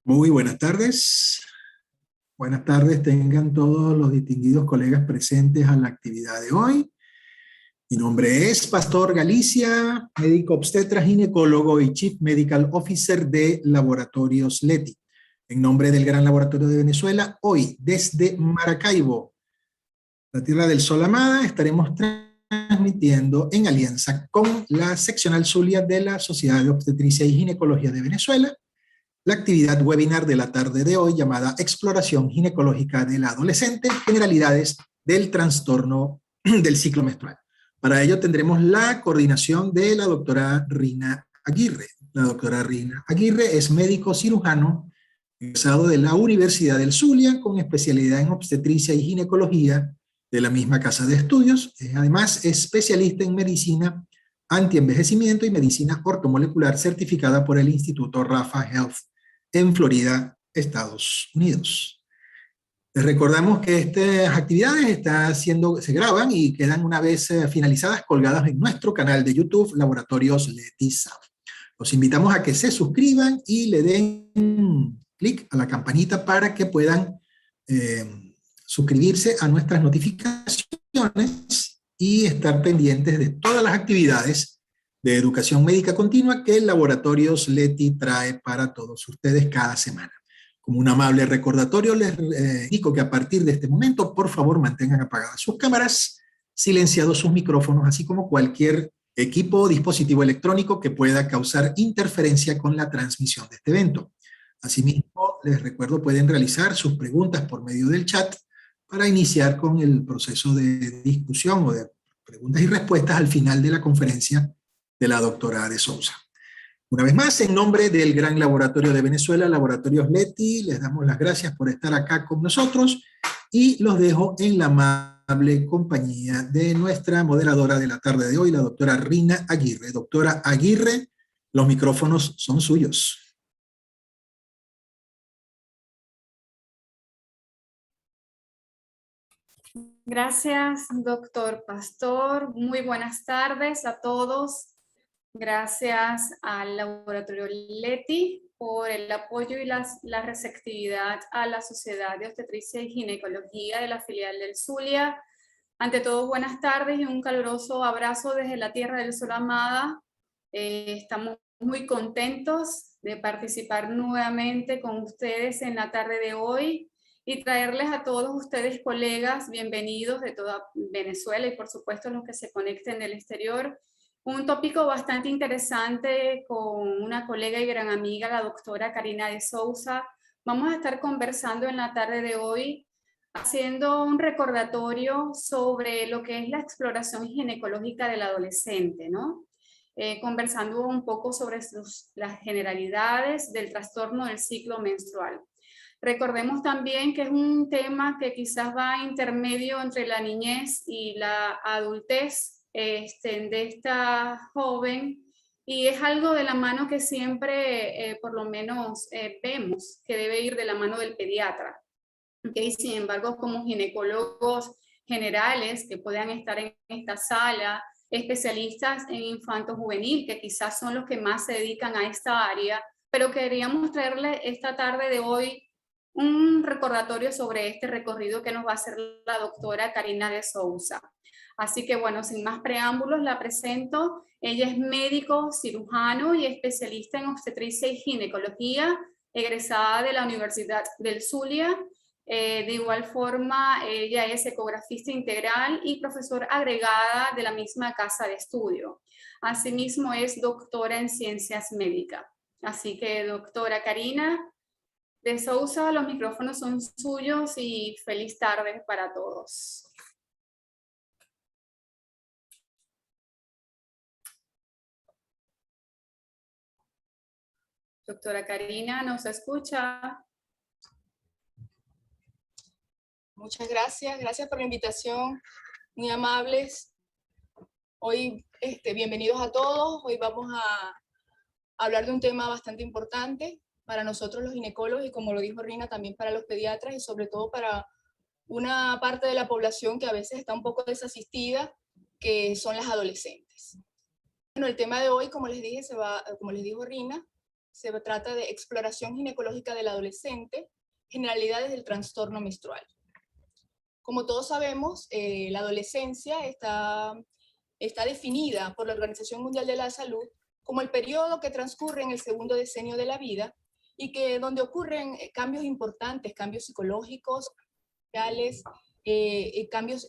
Muy buenas tardes. Buenas tardes tengan todos los distinguidos colegas presentes a la actividad de hoy. Mi nombre es Pastor Galicia, médico obstetra, ginecólogo y Chief Medical Officer de Laboratorios Leti. En nombre del Gran Laboratorio de Venezuela, hoy desde Maracaibo, la Tierra del Sol amada, estaremos transmitiendo en alianza con la seccional Zulia de la Sociedad de Obstetricia y Ginecología de Venezuela, la actividad webinar de la tarde de hoy llamada Exploración Ginecológica del Adolescente, Generalidades del Trastorno del Ciclo Menstrual. Para ello tendremos la coordinación de la doctora Rina Aguirre. La doctora Rina Aguirre es médico cirujano egresado de la Universidad del Zulia con especialidad en obstetricia y ginecología de la misma casa de estudios. Además, es especialista en medicina antienvejecimiento y medicina ortomolecular certificada por el Instituto Rafa Health en Florida, Estados Unidos. Les recordamos que estas actividades se graban y quedan una vez finalizadas colgadas en nuestro canal de YouTube, Laboratorios Leti SAF. Los invitamos a que se suscriban y le den clic a la campanita para que puedan suscribirse a nuestras notificaciones y estar pendientes de todas las actividades de educación médica continua que el Laboratorios Leti trae para todos ustedes cada semana. Como un amable recordatorio, les indico que a partir de este momento, por favor, mantengan apagadas sus cámaras, silenciados sus micrófonos, así como cualquier equipo o dispositivo electrónico que pueda causar interferencia con la transmisión de este evento. Asimismo, les recuerdo, pueden realizar sus preguntas por medio del chat para iniciar con el proceso de discusión o de preguntas y respuestas al final de la conferencia de la doctora de Sousa. Una vez más, en nombre del Gran Laboratorio de Venezuela, Laboratorios Leti, les damos las gracias por estar acá con nosotros y los dejo en la amable compañía de nuestra moderadora de la tarde de hoy, la doctora Rina Aguirre. Doctora Aguirre, los micrófonos son suyos. Gracias, doctor Pastor. Muy buenas tardes a todos. Gracias al Laboratorio Leti por el apoyo y la receptividad a la Sociedad de Obstetricia y Ginecología de la filial del Zulia. Ante todo, buenas tardes y un caluroso abrazo desde la Tierra del Sol amada. Estamos muy contentos de participar nuevamente con ustedes en la tarde de hoy y traerles a todos ustedes, colegas, bienvenidos de toda Venezuela y por supuesto los que se conecten del exterior, un tópico bastante interesante con una colega y gran amiga, la doctora Karina de Sousa. Vamos a estar conversando en la tarde de hoy, haciendo un recordatorio sobre lo que es la exploración ginecológica del adolescente, ¿no? Conversando un poco sobre las generalidades del trastorno del ciclo menstrual. Recordemos también que es un tema que quizás va intermedio entre la niñez y la adultez de esta joven, y es algo de la mano que siempre, por lo menos, vemos que debe ir de la mano del pediatra. ¿Okay? Sin embargo, como ginecólogos generales que puedan estar en esta sala, especialistas en infanto juvenil, que quizás son los que más se dedican a esta área, pero queríamos traerle esta tarde de hoy un recordatorio sobre este recorrido que nos va a hacer la doctora Karina de Sousa. Así que bueno, sin más preámbulos, la presento. Ella es médico, cirujano y especialista en obstetricia y ginecología, egresada de la Universidad del Zulia. De igual forma, ella es ecografista integral y profesora agregada de la misma casa de estudio. Asimismo, es doctora en ciencias médicas. Así que, doctora Karina de Sousa, los micrófonos son suyos y feliz tarde para todos. Doctora Karina, ¿nos escucha? Muchas gracias, gracias por la invitación, muy amables. Hoy, bienvenidos a todos. Hoy vamos a hablar de un tema bastante importante para nosotros los ginecólogos y, como lo dijo Rina, también para los pediatras y sobre todo para una parte de la población que a veces está un poco desasistida, que son las adolescentes. Bueno, el tema de hoy, como les dije, como les dijo Rina, Se trata de exploración ginecológica del adolescente, generalidades del trastorno menstrual. Como todos sabemos, la adolescencia está definida por la Organización Mundial de la Salud como el periodo que transcurre en el segundo decenio de la vida y que donde ocurren cambios importantes, cambios psicológicos, sociales, cambios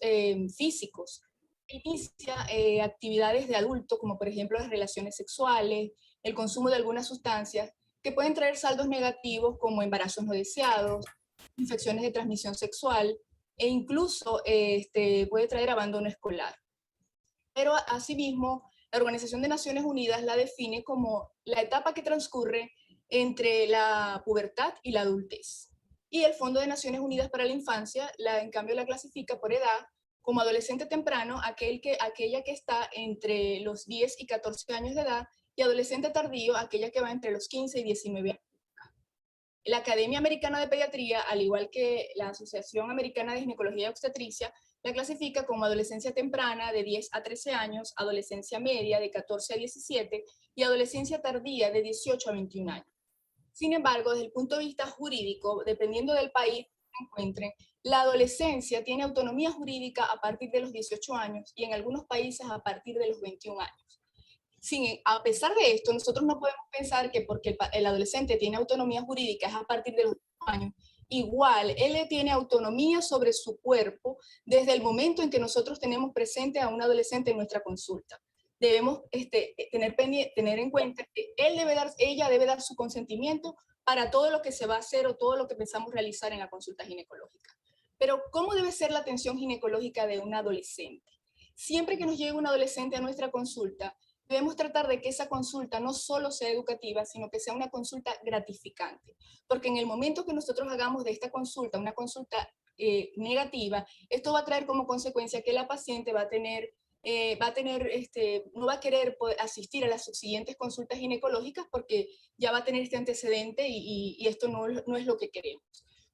físicos. Inicia actividades de adulto, como por ejemplo las relaciones sexuales, el consumo de algunas sustancias que pueden traer saldos negativos como embarazos no deseados, infecciones de transmisión sexual e incluso puede traer abandono escolar. Pero asimismo, la Organización de Naciones Unidas la define como la etapa que transcurre entre la pubertad y la adultez. Y el Fondo de Naciones Unidas para la Infancia, en cambio, la clasifica por edad como adolescente temprano, aquella que está entre los 10 y 14 años de edad, y adolescente tardío, aquella que va entre los 15 y 19 años. La Academia Americana de Pediatría, al igual que la Asociación Americana de Ginecología y Obstetricia, la clasifica como adolescencia temprana de 10 a 13 años, adolescencia media de 14 a 17 y adolescencia tardía de 18 a 21 años. Sin embargo, desde el punto de vista jurídico, dependiendo del país que se encuentre, la adolescencia tiene autonomía jurídica a partir de los 18 años y en algunos países a partir de los 21 años. A pesar de esto, nosotros no podemos pensar que porque el adolescente tiene autonomía jurídica es a partir de los 18 años, igual él tiene autonomía sobre su cuerpo desde el momento en que nosotros tenemos presente a un adolescente en nuestra consulta. Debemos tener en cuenta que ella debe dar su consentimiento para todo lo que se va a hacer o todo lo que pensamos realizar en la consulta ginecológica. Pero, ¿cómo debe ser la atención ginecológica de un adolescente? Siempre que nos llegue un adolescente a nuestra consulta, debemos tratar de que esa consulta no solo sea educativa, sino que sea una consulta gratificante. Porque en el momento que nosotros hagamos de esta consulta una consulta negativa, esto va a traer como consecuencia que la paciente no va a querer asistir a las siguientes consultas ginecológicas porque ya va a tener este antecedente y esto no es lo que queremos.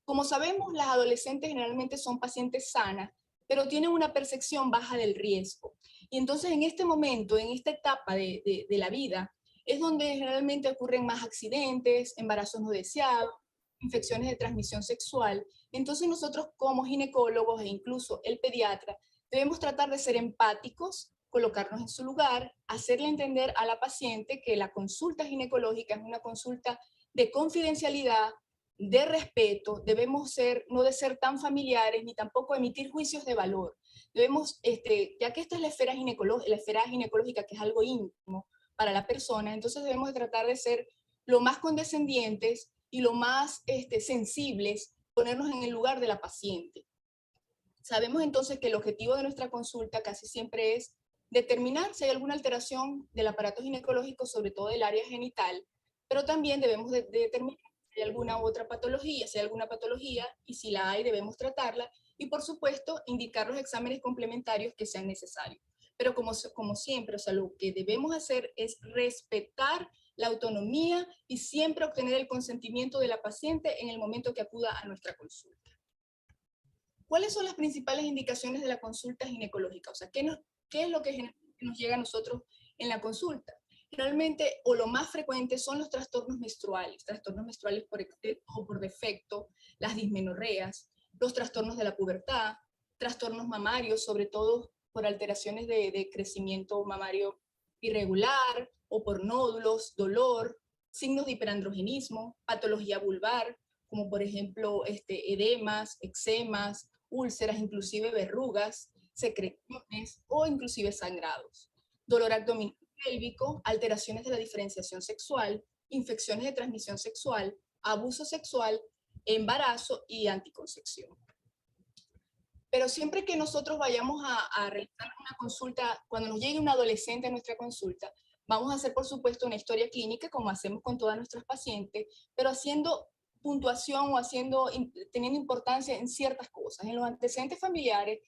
Como sabemos, las adolescentes generalmente son pacientes sanas, pero tienen una percepción baja del riesgo. Y entonces en este momento, en esta etapa de la vida, es donde generalmente ocurren más accidentes, embarazos no deseados, infecciones de transmisión sexual. Entonces nosotros como ginecólogos e incluso el pediatra debemos tratar de ser empáticos, colocarnos en su lugar, hacerle entender a la paciente que la consulta ginecológica es una consulta de confidencialidad, de respeto, debemos no de ser tan familiares ni tampoco emitir juicios de valor. Debemos, ya que esta es la esfera ginecológica, que es algo íntimo para la persona, entonces debemos de tratar de ser lo más condescendientes y lo más sensibles, ponernos en el lugar de la paciente. Sabemos entonces que el objetivo de nuestra consulta casi siempre es determinar si hay alguna alteración del aparato ginecológico, sobre todo del área genital, pero también debemos de determinar si hay alguna otra patología, si hay alguna patología, y si la hay debemos tratarla, y por supuesto indicar los exámenes complementarios que sean necesarios. Pero como siempre, o sea, lo que debemos hacer es respetar la autonomía y siempre obtener el consentimiento de la paciente en el momento que acuda a nuestra consulta. ¿Cuáles son las principales indicaciones de la consulta ginecológica? O sea, ¿qué es lo que nos llega a nosotros en la consulta? Generalmente, o lo más frecuente, son los trastornos menstruales por exceso o por defecto, las dismenorreas, los trastornos de la pubertad, trastornos mamarios, sobre todo por alteraciones de crecimiento mamario irregular o por nódulos, dolor, signos de hiperandrogenismo, patología vulvar, como por ejemplo edemas, eczemas, úlceras, inclusive verrugas, secreciones o inclusive sangrados, dolor abdominal pélvico, alteraciones de la diferenciación sexual, infecciones de transmisión sexual, abuso sexual, embarazo y anticoncepción. Pero siempre que nosotros vayamos a realizar una consulta, cuando nos llegue un adolescente a nuestra consulta, vamos a hacer, por supuesto, una historia clínica, como hacemos con todas nuestras pacientes, pero haciendo puntuación o teniendo importancia en ciertas cosas. En los antecedentes familiares,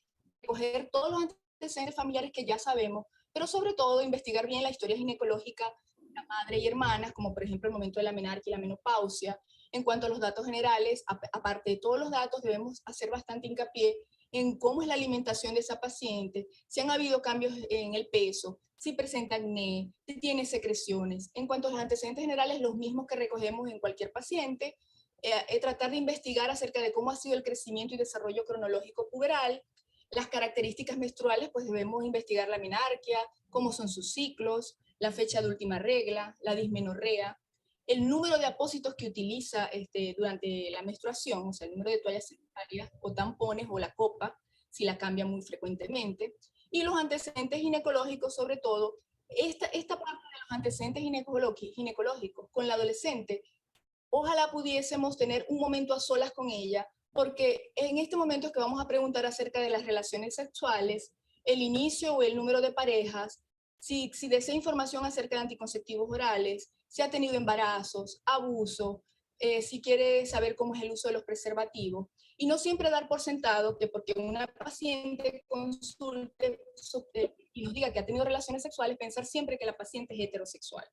recoger todos los antecedentes familiares que ya sabemos, pero sobre todo investigar bien la historia ginecológica de la madre y hermanas, como por ejemplo el momento de la menarquia y la menopausia. En cuanto a los datos generales, aparte de todos los datos, debemos hacer bastante hincapié en cómo es la alimentación de esa paciente, si han habido cambios en el peso, si presenta acné, si tiene secreciones. En cuanto a los antecedentes generales, los mismos que recogemos en cualquier paciente, tratar de investigar acerca de cómo ha sido el crecimiento y desarrollo cronológico puberal. Las características menstruales, pues debemos investigar la menarquia, cómo son sus ciclos, la fecha de última regla, la dismenorrea, el número de apósitos que utiliza durante la menstruación, o sea, el número de toallas sanitarias o tampones o la copa, si la cambia muy frecuentemente, y los antecedentes ginecológicos, sobre todo. Esta parte de los antecedentes ginecológicos con la adolescente, ojalá pudiésemos tener un momento a solas con ella, porque en este momento es que vamos a preguntar acerca de las relaciones sexuales, el inicio o el número de parejas, si desea información acerca de anticonceptivos orales, si ha tenido embarazos, abuso, si quiere saber cómo es el uso de los preservativos. Y no siempre dar por sentado que porque una paciente consulte y nos diga que ha tenido relaciones sexuales, pensar siempre que la paciente es heterosexual.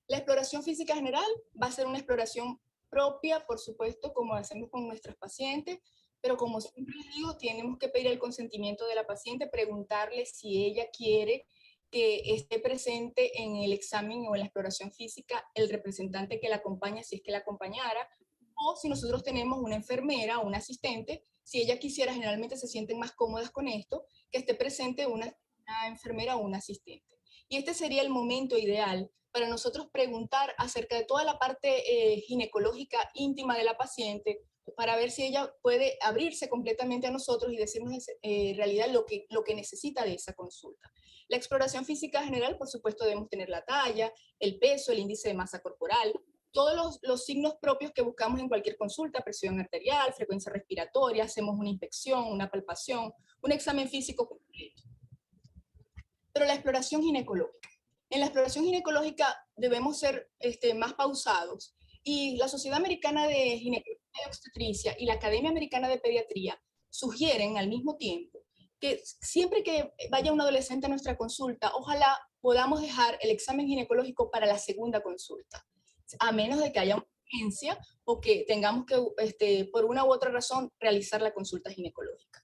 La exploración física general va a ser una exploración propia, por supuesto, como hacemos con nuestros pacientes, pero como siempre les digo, tenemos que pedir el consentimiento de la paciente, preguntarle si ella quiere que esté presente en el examen o en la exploración física el representante que la acompaña, si es que la acompañara, o si nosotros tenemos una enfermera o un asistente, si ella quisiera, generalmente se sienten más cómodas con esto, que esté presente una enfermera o un asistente. Y este sería el momento ideal para nosotros preguntar acerca de toda la parte ginecológica íntima de la paciente, para ver si ella puede abrirse completamente a nosotros y decirnos en realidad lo que necesita de esa consulta. La exploración física general, por supuesto, debemos tener la talla, el peso, el índice de masa corporal, todos los signos propios que buscamos en cualquier consulta, presión arterial, frecuencia respiratoria, hacemos una inspección, una palpación, un examen físico completo. Pero la exploración ginecológica. En la exploración ginecológica debemos ser más pausados. Y la Sociedad Americana de Ginecología y Obstetricia y la Academia Americana de Pediatría sugieren al mismo tiempo que siempre que vaya un adolescente a nuestra consulta, ojalá podamos dejar el examen ginecológico para la segunda consulta, a menos de que haya una urgencia o que tengamos que, por una u otra razón, realizar la consulta ginecológica.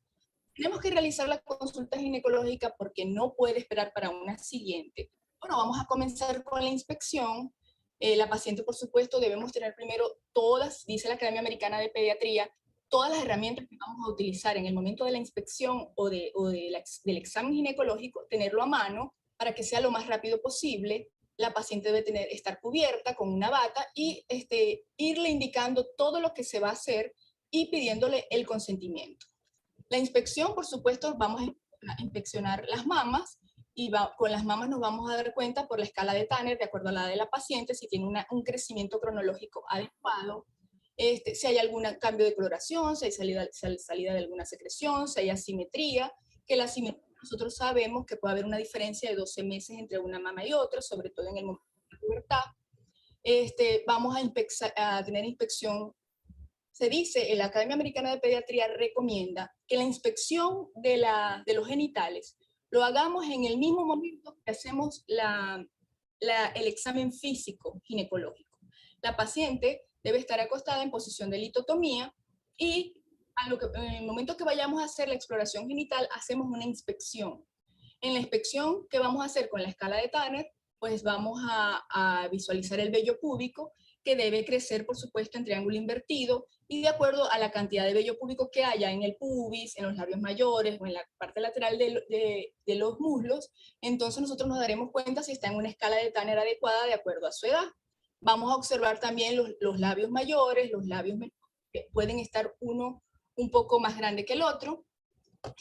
Tenemos que realizar la consulta ginecológica porque no puede esperar para una siguiente. Bueno, vamos a comenzar con la inspección. La paciente, por supuesto, debemos tener primero todas, dice la Academia Americana de Pediatría, todas las herramientas que vamos a utilizar en el momento de la inspección o del examen ginecológico, tenerlo a mano para que sea lo más rápido posible. La paciente debe estar cubierta con una bata y irle indicando todo lo que se va a hacer y pidiéndole el consentimiento. La inspección, por supuesto, vamos a inspeccionar las mamas y con las mamas nos vamos a dar cuenta por la escala de Tanner, de acuerdo a la edad de la paciente, si tiene un crecimiento cronológico adecuado, si hay algún cambio de coloración, si hay salida de alguna secreción, si hay asimetría, que la asimetría nosotros sabemos que puede haber una diferencia de 12 meses entre una mama y otra, sobre todo en el momento de la pubertad. Vamos a tener inspección. Se dice, la Academia Americana de Pediatría recomienda que la inspección de los genitales lo hagamos en el mismo momento que hacemos el examen físico ginecológico. La paciente debe estar acostada en posición de litotomía y en el momento que vayamos a hacer la exploración genital, hacemos una inspección. En la inspección que vamos a hacer con la escala de Tanner, pues vamos a visualizar el vello púbico, que debe crecer, por supuesto, en triángulo invertido y de acuerdo a la cantidad de vello púbico que haya en el pubis, en los labios mayores o en la parte lateral de los muslos, entonces nosotros nos daremos cuenta si está en una escala de Tanner adecuada de acuerdo a su edad. Vamos a observar también los labios mayores, los labios menores, que pueden estar uno un poco más grande que el otro,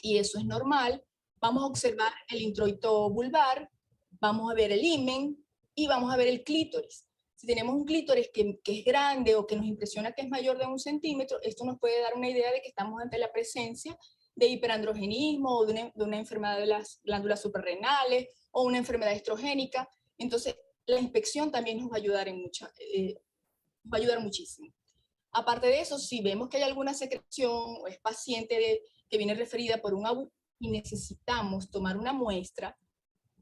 y eso es normal. Vamos a observar el introito vulvar, vamos a ver el himen y vamos a ver el clítoris. Si tenemos un clítoris que es grande o que nos impresiona que es mayor de 1 centímetro, esto nos puede dar una idea de que estamos ante la presencia de hiperandrogenismo o de una enfermedad de las glándulas suprarrenales o una enfermedad estrogénica. Entonces, la inspección también nos va a ayudar, va a ayudar muchísimo. Aparte de eso, si vemos que hay alguna secreción o es paciente que viene referida por un abuso y necesitamos tomar una muestra,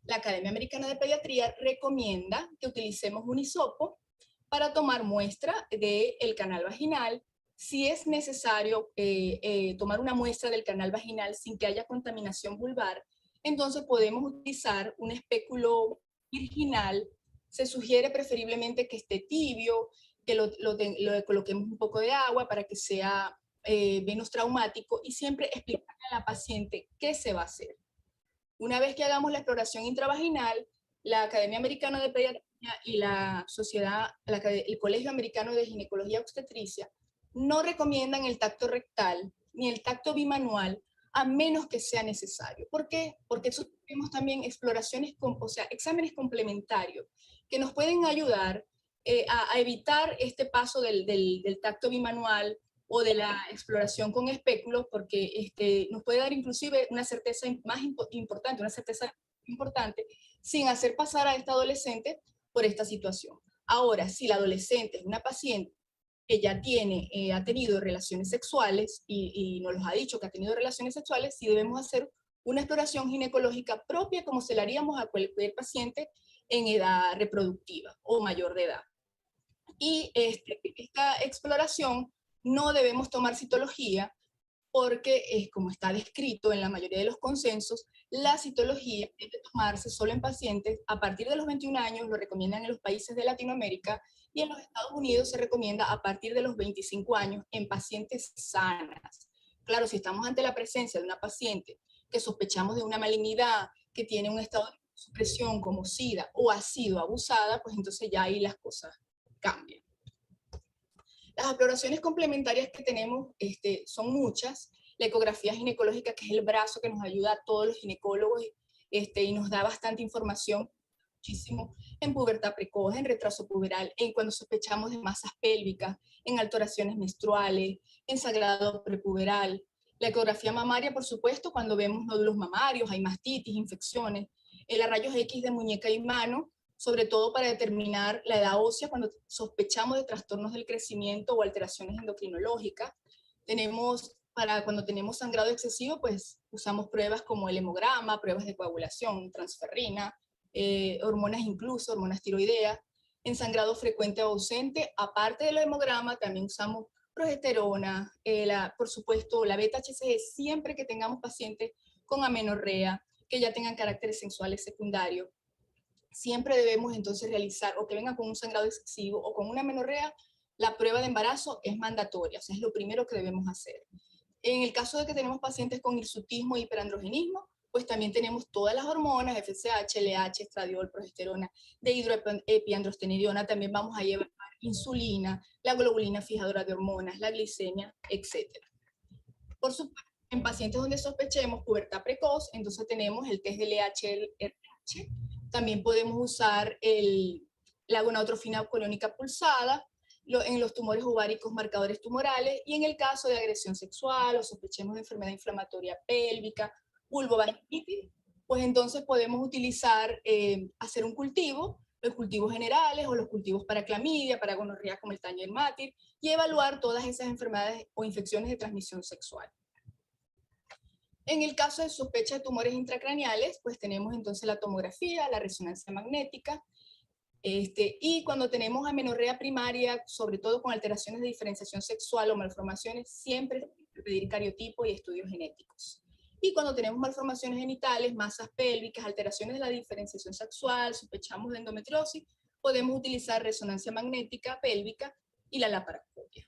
la Academia Americana de Pediatría recomienda que utilicemos un hisopo para tomar muestra del canal vaginal Si es necesario tomar una muestra del canal vaginal sin que haya contaminación vulvar, entonces podemos utilizar un espéculo virginal. Se sugiere preferiblemente que esté tibio, que lo coloquemos un poco de agua para que sea menos traumático, y siempre explicarle a la paciente qué se va a hacer. Una vez que hagamos la exploración intravaginal, la Academia Americana de Pediatría y el Colegio Americano de Ginecología y Obstetricia no recomiendan el tacto rectal ni el tacto bimanual a menos que sea necesario. ¿Por qué? Porque tenemos también exploraciones, exámenes complementarios que nos pueden ayudar a evitar este paso del tacto bimanual o de la exploración con espéculos, porque nos puede dar inclusive una certeza más importante, una certeza importante, sin hacer pasar a esta adolescente por esta situación. Ahora, si la adolescente es una paciente que ya ha tenido relaciones sexuales y nos los ha dicho que ha tenido relaciones sexuales, sí debemos hacer una exploración ginecológica propia como se la haríamos a cualquier paciente en edad reproductiva o mayor de edad. Y esta exploración no debemos tomar citología porque, como está descrito en la mayoría de los consensos, la citología debe tomarse solo en pacientes a partir de los 21 años, lo recomiendan en los países de Latinoamérica, y en los Estados Unidos se recomienda a partir de los 25 años en pacientes sanas. Claro, si estamos ante la presencia de una paciente que sospechamos de una malignidad, que tiene un estado de supresión como SIDA o ha sido abusada, pues entonces ya ahí las cosas cambian. Las exploraciones complementarias que tenemos son muchas. La ecografía ginecológica, que es el brazo que nos ayuda a todos los ginecólogos y nos da bastante información, muchísimo, en pubertad precoz, en retraso puberal, en cuando sospechamos de masas pélvicas, en alteraciones menstruales, en sangrado prepuberal. La ecografía mamaria, por supuesto, cuando vemos nódulos mamarios, hay mastitis, infecciones. La rayos X de muñeca y mano, sobre todo para determinar la edad ósea cuando sospechamos de trastornos del crecimiento o alteraciones endocrinológicas. Cuando tenemos sangrado excesivo, pues usamos pruebas como el hemograma, pruebas de coagulación, transferrina, hormonas incluso, hormonas tiroideas. En sangrado frecuente o ausente, aparte del hemograma, también usamos progesterona, por supuesto la beta-HCG, siempre que tengamos pacientes con amenorrea, que ya tengan caracteres sexuales secundarios. Siempre debemos entonces realizar, o que vengan con un sangrado excesivo o con una amenorrea, la prueba de embarazo es mandatoria, o sea, es lo primero que debemos hacer. En el caso de que tenemos pacientes con hirsutismo e hiperandrogenismo, pues también tenemos todas las hormonas, FSH, LH, estradiol, progesterona, dehidroepiandrostenediona, también vamos a llevar insulina, la globulina fijadora de hormonas, la glicemia, etc. Por supuesto, en pacientes donde sospechemos pubertad precoz, entonces tenemos el test de LH-RH. También podemos usar la gonadotrofina colónica pulsada, en los tumores ováricos marcadores tumorales, y en el caso de agresión sexual o sospechemos de enfermedad inflamatoria pélvica, vulvovaginitis, pues entonces podemos utilizar, hacer un cultivo, los cultivos generales o los cultivos para clamidia, para gonorrea como el Tanger Matir, y evaluar todas esas enfermedades o infecciones de transmisión sexual. En el caso de sospecha de tumores intracraneales, pues tenemos entonces la tomografía, la resonancia magnética, y cuando tenemos amenorrea primaria, sobre todo con alteraciones de diferenciación sexual o malformaciones, siempre pedir cariotipo y estudios genéticos. Y cuando tenemos malformaciones genitales, masas pélvicas, alteraciones de la diferenciación sexual, sospechamos de endometriosis, podemos utilizar resonancia magnética pélvica y la laparoscopia.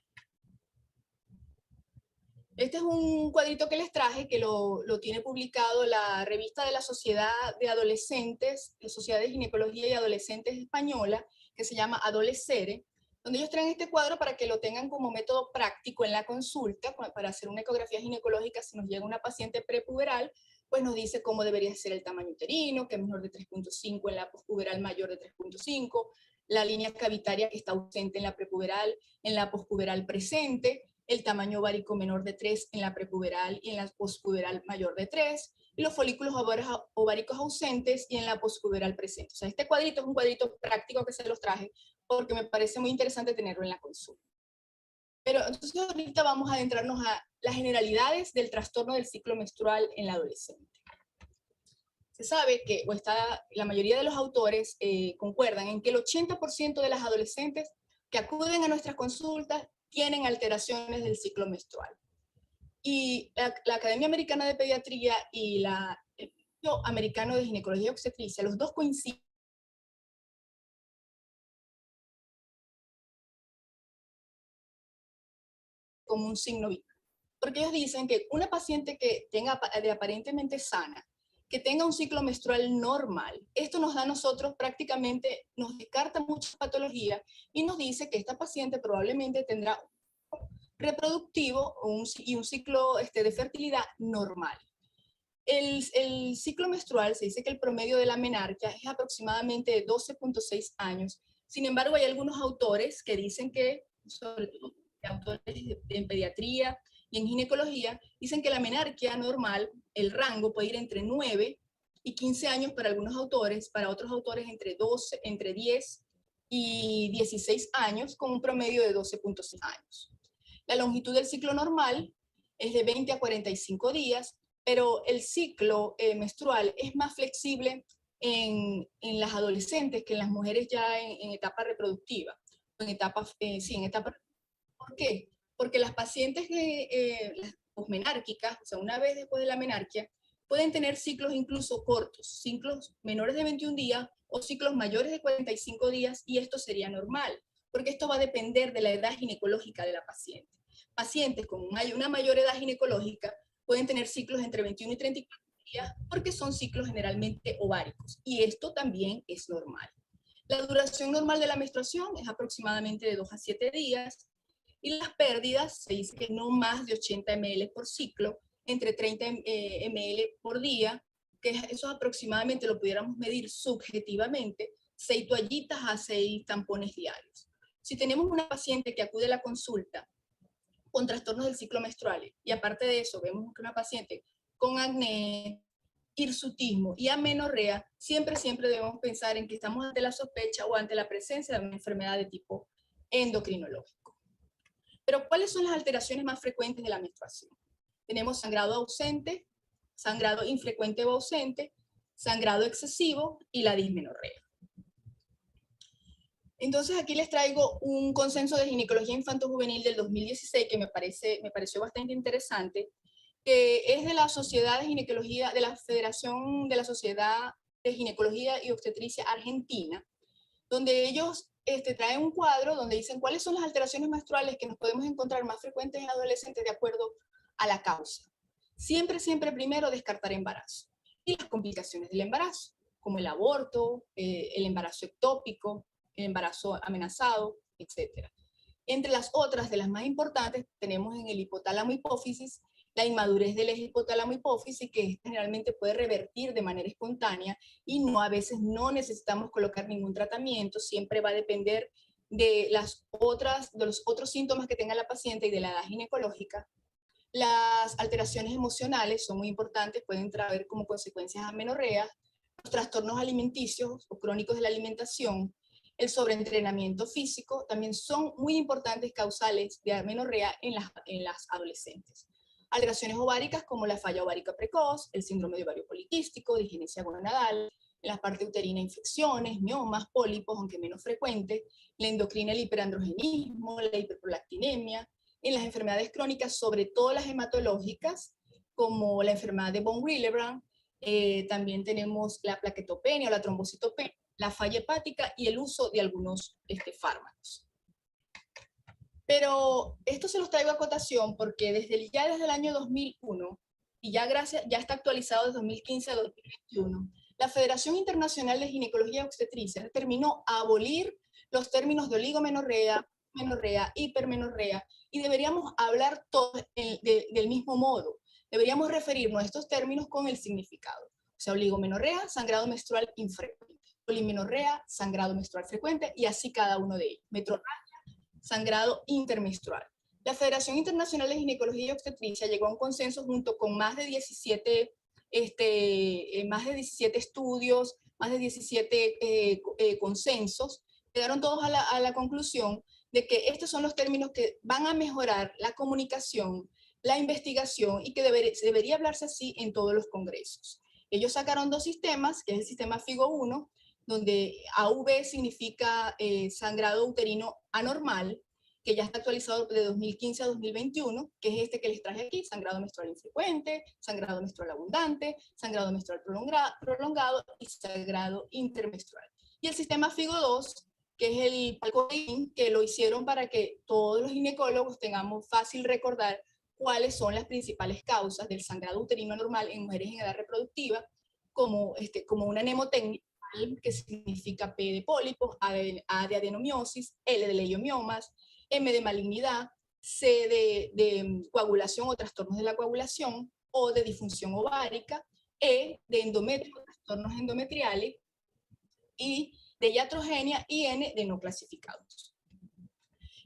Este es un cuadrito que les traje, que lo tiene publicado la revista de la Sociedad de Adolescentes, la Sociedad de Ginecología y Adolescentes Española, que se llama Adolescere, donde ellos traen este cuadro para que lo tengan como método práctico en la consulta, para hacer una ecografía ginecológica. Si nos llega una paciente prepuberal, pues nos dice cómo debería ser el tamaño uterino, que es menor de 3.5 en la pospuberal, mayor de 3.5, la línea cavitaria que está ausente en la prepuberal, en la pospuberal presente, el tamaño ovárico menor de 3 en la prepuberal y en la pospuberal mayor de 3, y los folículos ováricos ausentes y en la pospuberal presente. O sea, este cuadrito es un cuadrito práctico que se los traje porque me parece muy interesante tenerlo en la consulta. Pero entonces ahorita vamos a adentrarnos a las generalidades del trastorno del ciclo menstrual en la adolescente. Se sabe que, la mayoría de los autores concuerdan en que el 80% de las adolescentes que acuden a nuestras consultas tienen alteraciones del ciclo menstrual. Y la Academia Americana de Pediatría y el Instituto Americano de Ginecología y Obstetricia, los dos coinciden como un signo vital. Porque ellos dicen que una paciente que tenga de aparentemente sana, que tenga un ciclo menstrual normal, esto nos da a nosotros prácticamente, nos descarta muchas patologías y nos dice que esta paciente probablemente tendrá un reproductivo y un ciclo de fertilidad normal. El ciclo menstrual, se dice que el promedio de la menarquia es aproximadamente de 12.6 años. Sin embargo, hay algunos autores que dicen que, sobre todo autores en pediatría y en ginecología, dicen que la menarquia normal, el rango puede ir entre 9 y 15 años para algunos autores, para otros autores entre 10 y 16 años, con un promedio de 12.6 años. La longitud del ciclo normal es de 20 a 45 días, pero el ciclo menstrual es más flexible en las adolescentes que en las mujeres ya en etapa reproductiva. En etapa, ¿Por qué? Porque las pacientes las posmenárquicas, o sea, una vez después de la menarquia, pueden tener ciclos incluso cortos, ciclos menores de 21 días o ciclos mayores de 45 días, y esto sería normal, porque esto va a depender de la edad ginecológica de la paciente. Pacientes con una mayor edad ginecológica pueden tener ciclos entre 21 y 34 días porque son ciclos generalmente ováricos, y esto también es normal. La duración normal de la menstruación es aproximadamente de 2 a 7 días, y las pérdidas se dice que no más de 80 ml por ciclo, entre 30 ml por día, que eso aproximadamente lo pudiéramos medir subjetivamente, 6 toallitas a 6 tampones diarios. Si tenemos una paciente que acude a la consulta con trastornos del ciclo menstrual, y aparte de eso vemos que una paciente con acné, hirsutismo y amenorrea, siempre debemos pensar en que estamos ante la sospecha o ante la presencia de una enfermedad de tipo endocrinológico. Pero ¿cuáles son las alteraciones más frecuentes de la menstruación? Tenemos sangrado ausente, sangrado infrecuente o ausente, sangrado excesivo y la dismenorrea. Entonces aquí les traigo un consenso de ginecología infanto-juvenil del 2016 que me pareció bastante interesante, que es de la Sociedad de Ginecología, de la Federación de la Sociedad de Ginecología y Obstetricia Argentina, donde ellos traen un cuadro donde dicen cuáles son las alteraciones menstruales que nos podemos encontrar más frecuentes en adolescentes de acuerdo a la causa. Siempre primero descartar embarazo y las complicaciones del embarazo, como el aborto, el embarazo ectópico, el embarazo amenazado, etc. Entre las otras, de las más importantes, tenemos en el hipotálamo hipófisis la inmadurez del eje hipotálamo hipófisis, que generalmente puede revertir de manera espontánea y a veces no necesitamos colocar ningún tratamiento, siempre va a depender de los otros síntomas que tenga la paciente y de la edad ginecológica. Las alteraciones emocionales son muy importantes, pueden traer como consecuencias amenorrea, los trastornos alimenticios o crónicos de la alimentación, el sobreentrenamiento físico, también son muy importantes causales de amenorrea en las adolescentes. Alteraciones ováricas como la falla ovárica precoz, el síndrome de ovario poliquístico, disgenesia gonadal, en la parte uterina infecciones, miomas, pólipos, aunque menos frecuentes, la endocrina, el hiperandrogenismo, la hiperprolactinemia, en las enfermedades crónicas, sobre todo las hematológicas, como la enfermedad de von Willebrand, también tenemos la plaquetopenia o la trombocitopenia, la falla hepática y el uso de algunos fármacos. Pero esto se los traigo a cotación porque desde el año 2001, y ya está actualizado desde 2015 a 2021, la Federación Internacional de Ginecología y Obstetricia determinó abolir los términos de oligomenorrea, menorrea, hipermenorrea, y deberíamos hablar todos del mismo modo. Deberíamos referirnos a estos términos con el significado. O sea, oligomenorrea, sangrado menstrual infrecuente. Polimenorrea, sangrado menstrual frecuente, y así cada uno de ellos. Metrorragia, sangrado intermenstrual. La Federación Internacional de Ginecología y Obstetricia llegó a un consenso junto con más de 17 estudios, más de 17 consensos, llegaron todos a la conclusión de que estos son los términos que van a mejorar la comunicación, la investigación, y que debería hablarse así en todos los congresos. Ellos sacaron dos sistemas, que es el sistema FIGO-1, donde AV significa sangrado uterino anormal, que ya está actualizado de 2015 a 2021, que es este que les traje aquí: sangrado menstrual infrecuente, sangrado menstrual abundante, sangrado menstrual prolongado y sangrado intermenstrual. Y el sistema FIGO2, que es el Palcoin, que lo hicieron para que todos los ginecólogos tengamos fácil recordar cuáles son las principales causas del sangrado uterino anormal en mujeres en edad reproductiva, como una mnemotecnia, que significa P de pólipos, A de adenomiosis, L de leiomiomas, M de malignidad, C de coagulación o trastornos de la coagulación, O de disfunción ovárica, E de endometrio o trastornos endometriales, I de iatrogenia y N de no clasificados.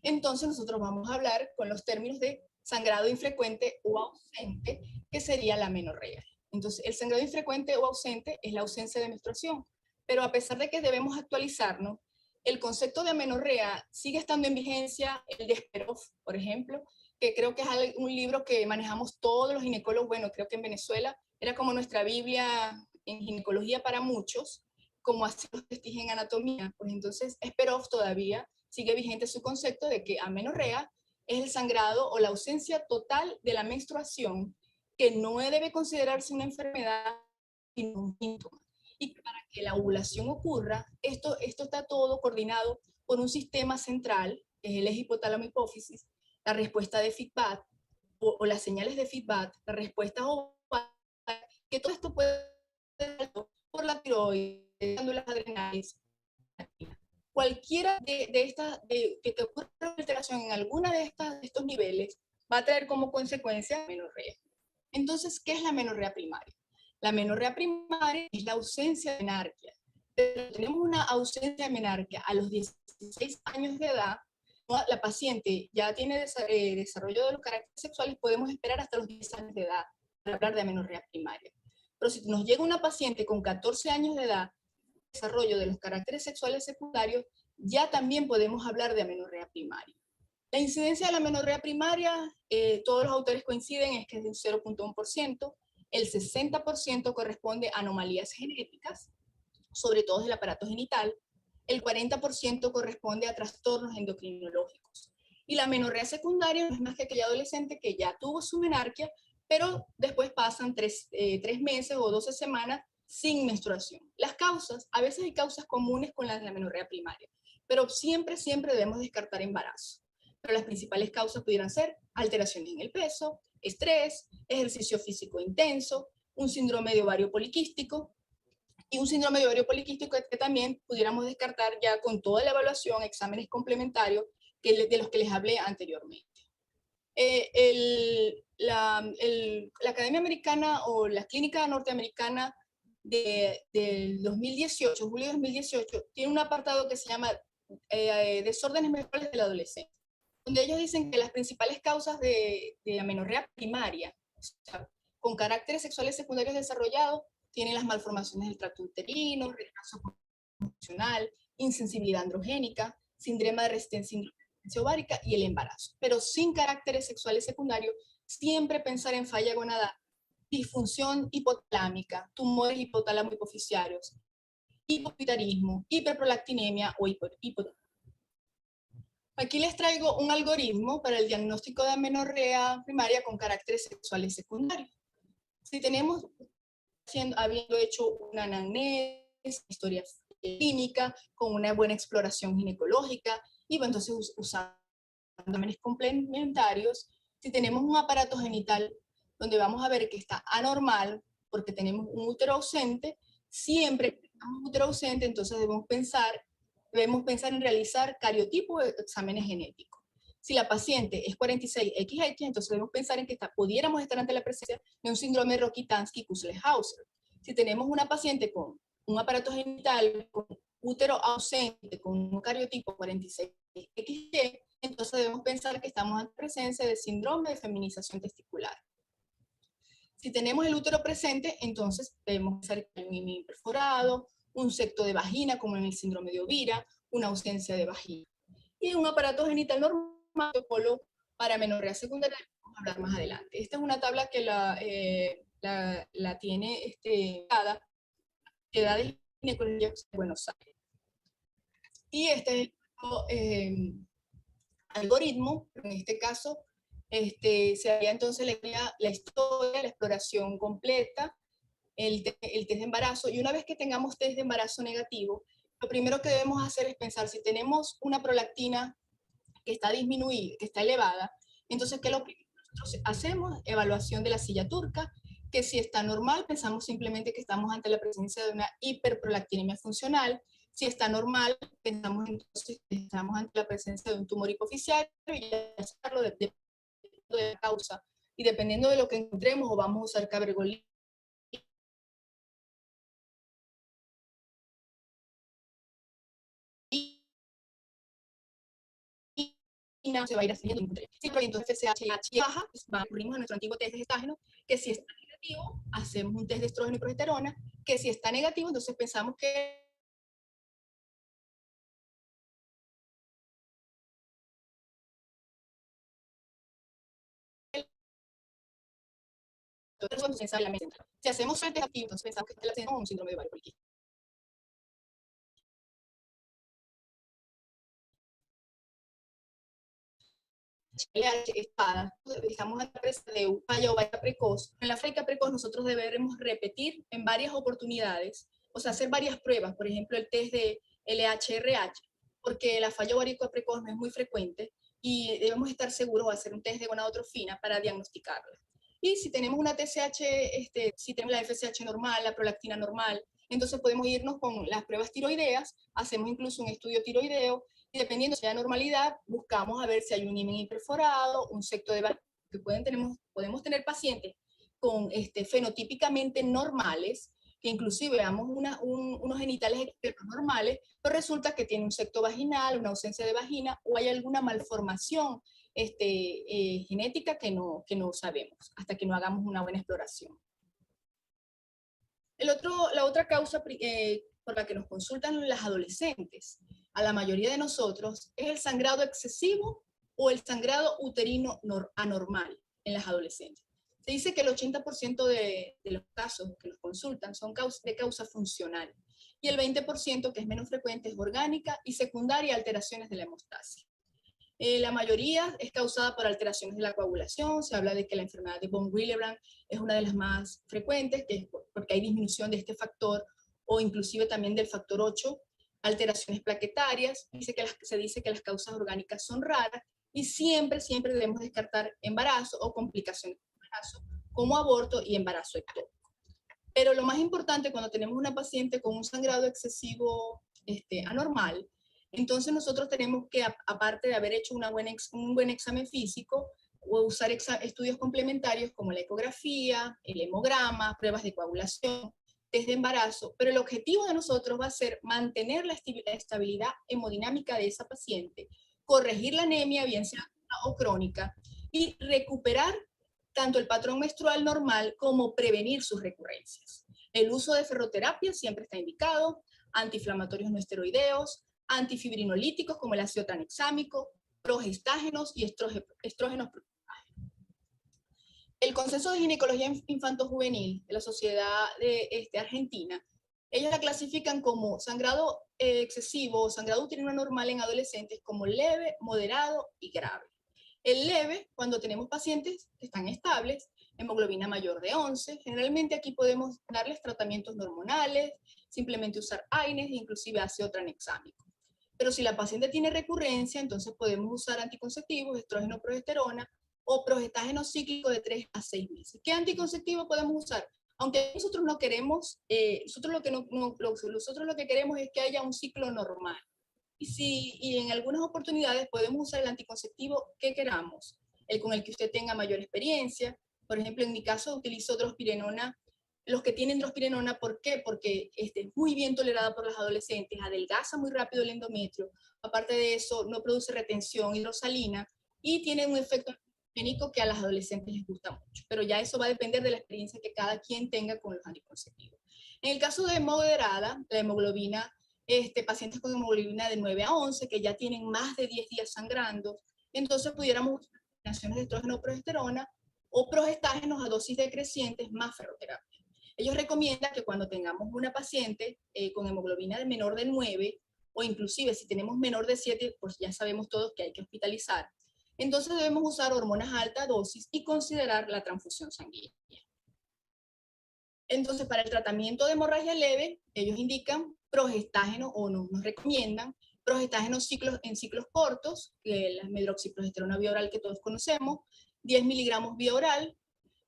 Entonces nosotros vamos a hablar con los términos de sangrado infrecuente o ausente, que sería la amenorrea. Entonces, el sangrado infrecuente o ausente es la ausencia de menstruación, pero a pesar de que debemos actualizarnos, el concepto de amenorrea sigue estando en vigencia. El de Esperov, por ejemplo, que creo que es un libro que manejamos todos los ginecólogos. Bueno, creo que en Venezuela era como nuestra Biblia en ginecología para muchos, como así los vestigios en anatomía. Pues entonces Esperov todavía sigue vigente su concepto de que amenorrea es el sangrado o la ausencia total de la menstruación, que no debe considerarse una enfermedad, sino un síntoma. Y para que la ovulación ocurra, esto está todo coordinado por un sistema central, que es el eje hipotálamo-hipófisis, la respuesta de feedback o las señales de feedback, la respuesta ovárica, que todo esto puede ser por la tiroides, glándulas adrenales. Cualquiera que te ocurra una alteración en alguna de estos niveles va a traer como consecuencia amenorrea. Entonces, ¿qué es la amenorrea primaria? La amenorrea primaria es la ausencia de menarquia. Pero tenemos una ausencia de menarquia a los 16 años de edad. La paciente ya tiene desarrollo de los caracteres sexuales, podemos esperar hasta los 10 años de edad para hablar de amenorrea primaria. Pero si nos llega una paciente con 14 años de edad, desarrollo de los caracteres sexuales secundarios, ya también podemos hablar de amenorrea primaria. La incidencia de la amenorrea primaria, todos los autores coinciden, es que es de un 0.1%, el 60% corresponde a anomalías genéticas, sobre todo del aparato genital, el 40% corresponde a trastornos endocrinológicos. Y la amenorrea secundaria no es más que aquella adolescente que ya tuvo su menarquia, pero después pasan 3 meses o 12 semanas sin menstruación. Las causas, a veces hay causas comunes con la amenorrea primaria, pero siempre debemos descartar embarazo. Pero las principales causas pudieran ser alteraciones en el peso, estrés, ejercicio físico intenso, un síndrome de ovario poliquístico, y un síndrome de ovario poliquístico que también pudiéramos descartar ya con toda la evaluación, exámenes complementarios de los que les hablé anteriormente. La Academia Americana o la Clínica Norteamericana del 2018, julio de 2018, tiene un apartado que se llama desórdenes menstruales del adolescente, donde ellos dicen que las principales causas de amenorrea primaria, o sea, con caracteres sexuales secundarios desarrollados, tienen las malformaciones del tracto uterino, retraso funcional, insensibilidad androgénica, síndrome de resistencia ovárica y el embarazo. Pero sin caracteres sexuales secundarios, siempre pensar en falla gonadal, disfunción hipotalámica, tumores hipotálamo-hipoficiarios, hipopituitarismo, hiperprolactinemia o hipotiroidismo. Aquí les traigo un algoritmo para el diagnóstico de amenorrea primaria con caracteres sexuales secundarios. Si tenemos, habiendo hecho una anamnesis, historia clínica, con una buena exploración ginecológica, y bueno, entonces usando exámenes complementarios, si tenemos un aparato genital donde vamos a ver que está anormal, porque tenemos un útero ausente, siempre que tenemos un útero ausente, entonces debemos pensar en realizar cariotipo de exámenes genéticos. Si la paciente es 46XX, entonces debemos pensar en que pudiéramos estar ante la presencia de un síndrome de Rokitansky-Kussler-Hauser. Si tenemos una paciente con un aparato genital, con útero ausente, con un cariotipo 46XY, entonces debemos pensar que estamos en presencia de síndrome de feminización testicular. Si tenemos el útero presente, entonces debemos pensar que hay un himen perforado, un septo de vagina, como en el síndrome de Ovira, una ausencia de vagina. Y un aparato genital normal, protocolo para amenorrea secundaria, vamos a hablar más adelante. Esta es una tabla que la tiene dada edad de ginecología de Buenos Aires. Y este es algoritmo, en este caso, se haría entonces la historia, la exploración completa, el test de embarazo, y una vez que tengamos test de embarazo negativo, lo primero que debemos hacer es pensar si tenemos una prolactina que está disminuida, que está elevada, entonces, ¿qué es lo primero? Nosotros hacemos evaluación de la silla turca, que si está normal, pensamos simplemente que estamos ante la presencia de una hiperprolactinemia funcional. Si está normal, pensamos entonces que estamos ante la presencia de un tumor hipoficiario y ya hacerlo de la causa. Y dependiendo de lo que encontremos, o vamos a usar cabergolina, se va a ir haciendo. Si entonces FSH baja, pues recurrimos a nuestro antiguo test de gestágeno, que si está negativo, hacemos un test de estrógeno y progesterona, que si está negativo, entonces pensamos que si hacemos el test activo, entonces pensamos que está haciendo un síndrome de ovario poliquístico. Estamos en la presencia de falla ovárica precoz. En la falla precoz nosotros deberemos repetir en varias oportunidades, o sea, hacer varias pruebas, por ejemplo, el test de LHRH, porque la falla ovárica precoz no es muy frecuente y debemos estar seguros de hacer un test de gonadotrofina para diagnosticarla. Y si tenemos una TSH, si tenemos la FSH normal, la prolactina normal, entonces podemos irnos con las pruebas tiroideas, hacemos incluso un estudio tiroideo, y dependiendo si hay normalidad, buscamos a ver si hay un himen hiperforado, un septo de vagina, que podemos tener pacientes con fenotípicamente normales, que inclusive veamos unos genitales externos normales, pero resulta que tiene un septo vaginal, una ausencia de vagina, o hay alguna malformación genética que no sabemos, hasta que no hagamos una buena exploración. La otra causa por la que nos consultan las adolescentes, a la mayoría de nosotros, es el sangrado excesivo o el sangrado uterino anormal en las adolescentes. Se dice que el 80% de los casos que nos consultan son de causa funcional y el 20%, que es menos frecuente, es orgánica y secundaria a alteraciones de la hemostasia. La mayoría es causada por alteraciones de la coagulación. Se habla de que la enfermedad de von Willebrand es una de las más frecuentes, que es porque hay disminución de este factor, o inclusive también del factor 8, alteraciones plaquetarias. Se dice que las causas orgánicas son raras y siempre debemos descartar embarazo o complicaciones de embarazo, como aborto y embarazo ectópico. Pero lo más importante cuando tenemos una paciente con un sangrado excesivo anormal, entonces nosotros tenemos que, aparte de haber hecho un buen examen físico, o usar estudios complementarios como la ecografía, el hemograma, pruebas de coagulación, test de embarazo, pero el objetivo de nosotros va a ser mantener la estabilidad hemodinámica de esa paciente, corregir la anemia, bien sea o crónica, y recuperar tanto el patrón menstrual normal como prevenir sus recurrencias. El uso de ferroterapia siempre está indicado, antiinflamatorios no esteroideos, antifibrinolíticos como el ácido tranexámico, progestágenos y estrógenos. El Consenso de Ginecología Infanto-Juvenil de la Sociedad Argentina, ellos la clasifican como sangrado excesivo o sangrado uterino anormal en adolescentes como leve, moderado y grave. El leve, cuando tenemos pacientes que están estables, hemoglobina mayor de 11, generalmente aquí podemos darles tratamientos hormonales, simplemente usar AINES e inclusive ácido tranexámico. Pero si la paciente tiene recurrencia, entonces podemos usar anticonceptivos, estrógeno, progesterona o progestágeno cíclico de 3 a 6 meses. ¿Qué anticonceptivo podemos usar? Aunque nosotros no queremos, nosotros lo que queremos es que haya un ciclo normal. Y en algunas oportunidades podemos usar el anticonceptivo que queramos, el con el que usted tenga mayor experiencia. Por ejemplo, en mi caso utilizo drospirenona. Los que tienen drospirenona, ¿por qué? Porque es muy bien tolerada por las adolescentes, adelgaza muy rápido el endometrio, aparte de eso no produce retención hidrosalina y tiene un efecto clínico que a las adolescentes les gusta mucho, pero ya eso va a depender de la experiencia que cada quien tenga con los anticonceptivos. En el caso de moderada, la hemoglobina, pacientes con hemoglobina de 9 a 11, que ya tienen más de 10 días sangrando, entonces pudiéramos usar combinaciones de estrógeno o progesterona o progestágenos a dosis decrecientes más ferroterapia. Ellos recomiendan que cuando tengamos una paciente con hemoglobina de menor de 9, o inclusive si tenemos menor de 7, pues ya sabemos todos que hay que hospitalizar. Entonces debemos usar hormonas a alta dosis y considerar la transfusión sanguínea. Entonces, para el tratamiento de hemorragia leve, ellos indican progestágeno o nos recomiendan progestágeno en ciclos cortos, que es la medroxiprogesterona vía oral que todos conocemos, 10 miligramos vía oral,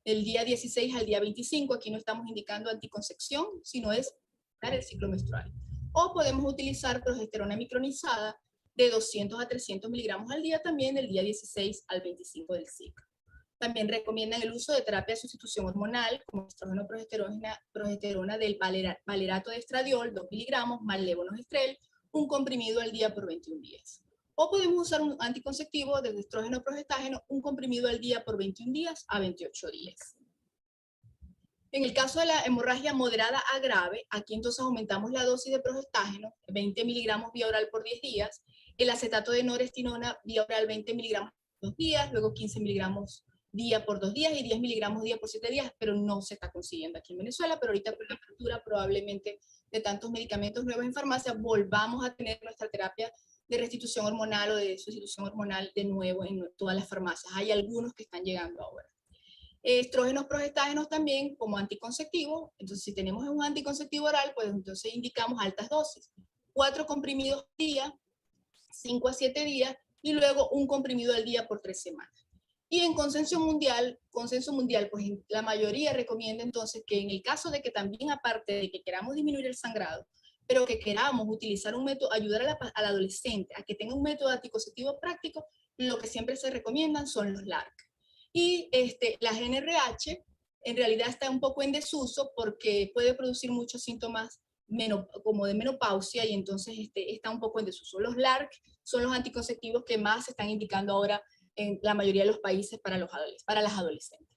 del día 16 al día 25. Aquí no estamos indicando anticoncepción, sino es el ciclo menstrual. O podemos utilizar progesterona micronizada de 200 a 300 miligramos al día también del día 16 al 25 del ciclo. También recomiendan el uso de terapia de sustitución hormonal, como estrógeno progesterona del valerato de estradiol, 2 miligramos, más levonorgestrel, un comprimido al día por 21 días. O podemos usar un anticonceptivo de estrógeno progestágeno, un comprimido al día por 21 días a 28 días. En el caso de la hemorragia moderada a grave, aquí entonces aumentamos la dosis de progestágeno, 20 miligramos vía oral por 10 días, el acetato de norestinona vía oral 20 miligramos por 2 días, luego 15 miligramos día por 2 días y 10 miligramos día por 7 días, pero no se está consiguiendo aquí en Venezuela, pero ahorita con la apertura probablemente de tantos medicamentos nuevos en farmacia, volvamos a tener nuestra terapia de restitución hormonal o de sustitución hormonal de nuevo en todas las farmacias. Hay algunos que están llegando ahora. Estrógenos progestágenos también como anticonceptivo. Entonces, si tenemos un anticonceptivo oral, pues entonces indicamos altas dosis. 4 comprimidos al día, 5 a 7 días, y luego un comprimido al día por 3 semanas. Y en consenso mundial, pues la mayoría recomienda entonces que en el caso de que también, aparte de que queramos disminuir el sangrado, pero que queramos utilizar un método, ayudar al adolescente a que tenga un método anticonceptivo práctico, lo que siempre se recomiendan son los LARC. Y la GnRH en realidad está un poco en desuso porque puede producir muchos síntomas como de menopausia, y entonces está un poco en desuso. Los LARC son los anticonceptivos que más se están indicando ahora en la mayoría de los países para las adolescentes.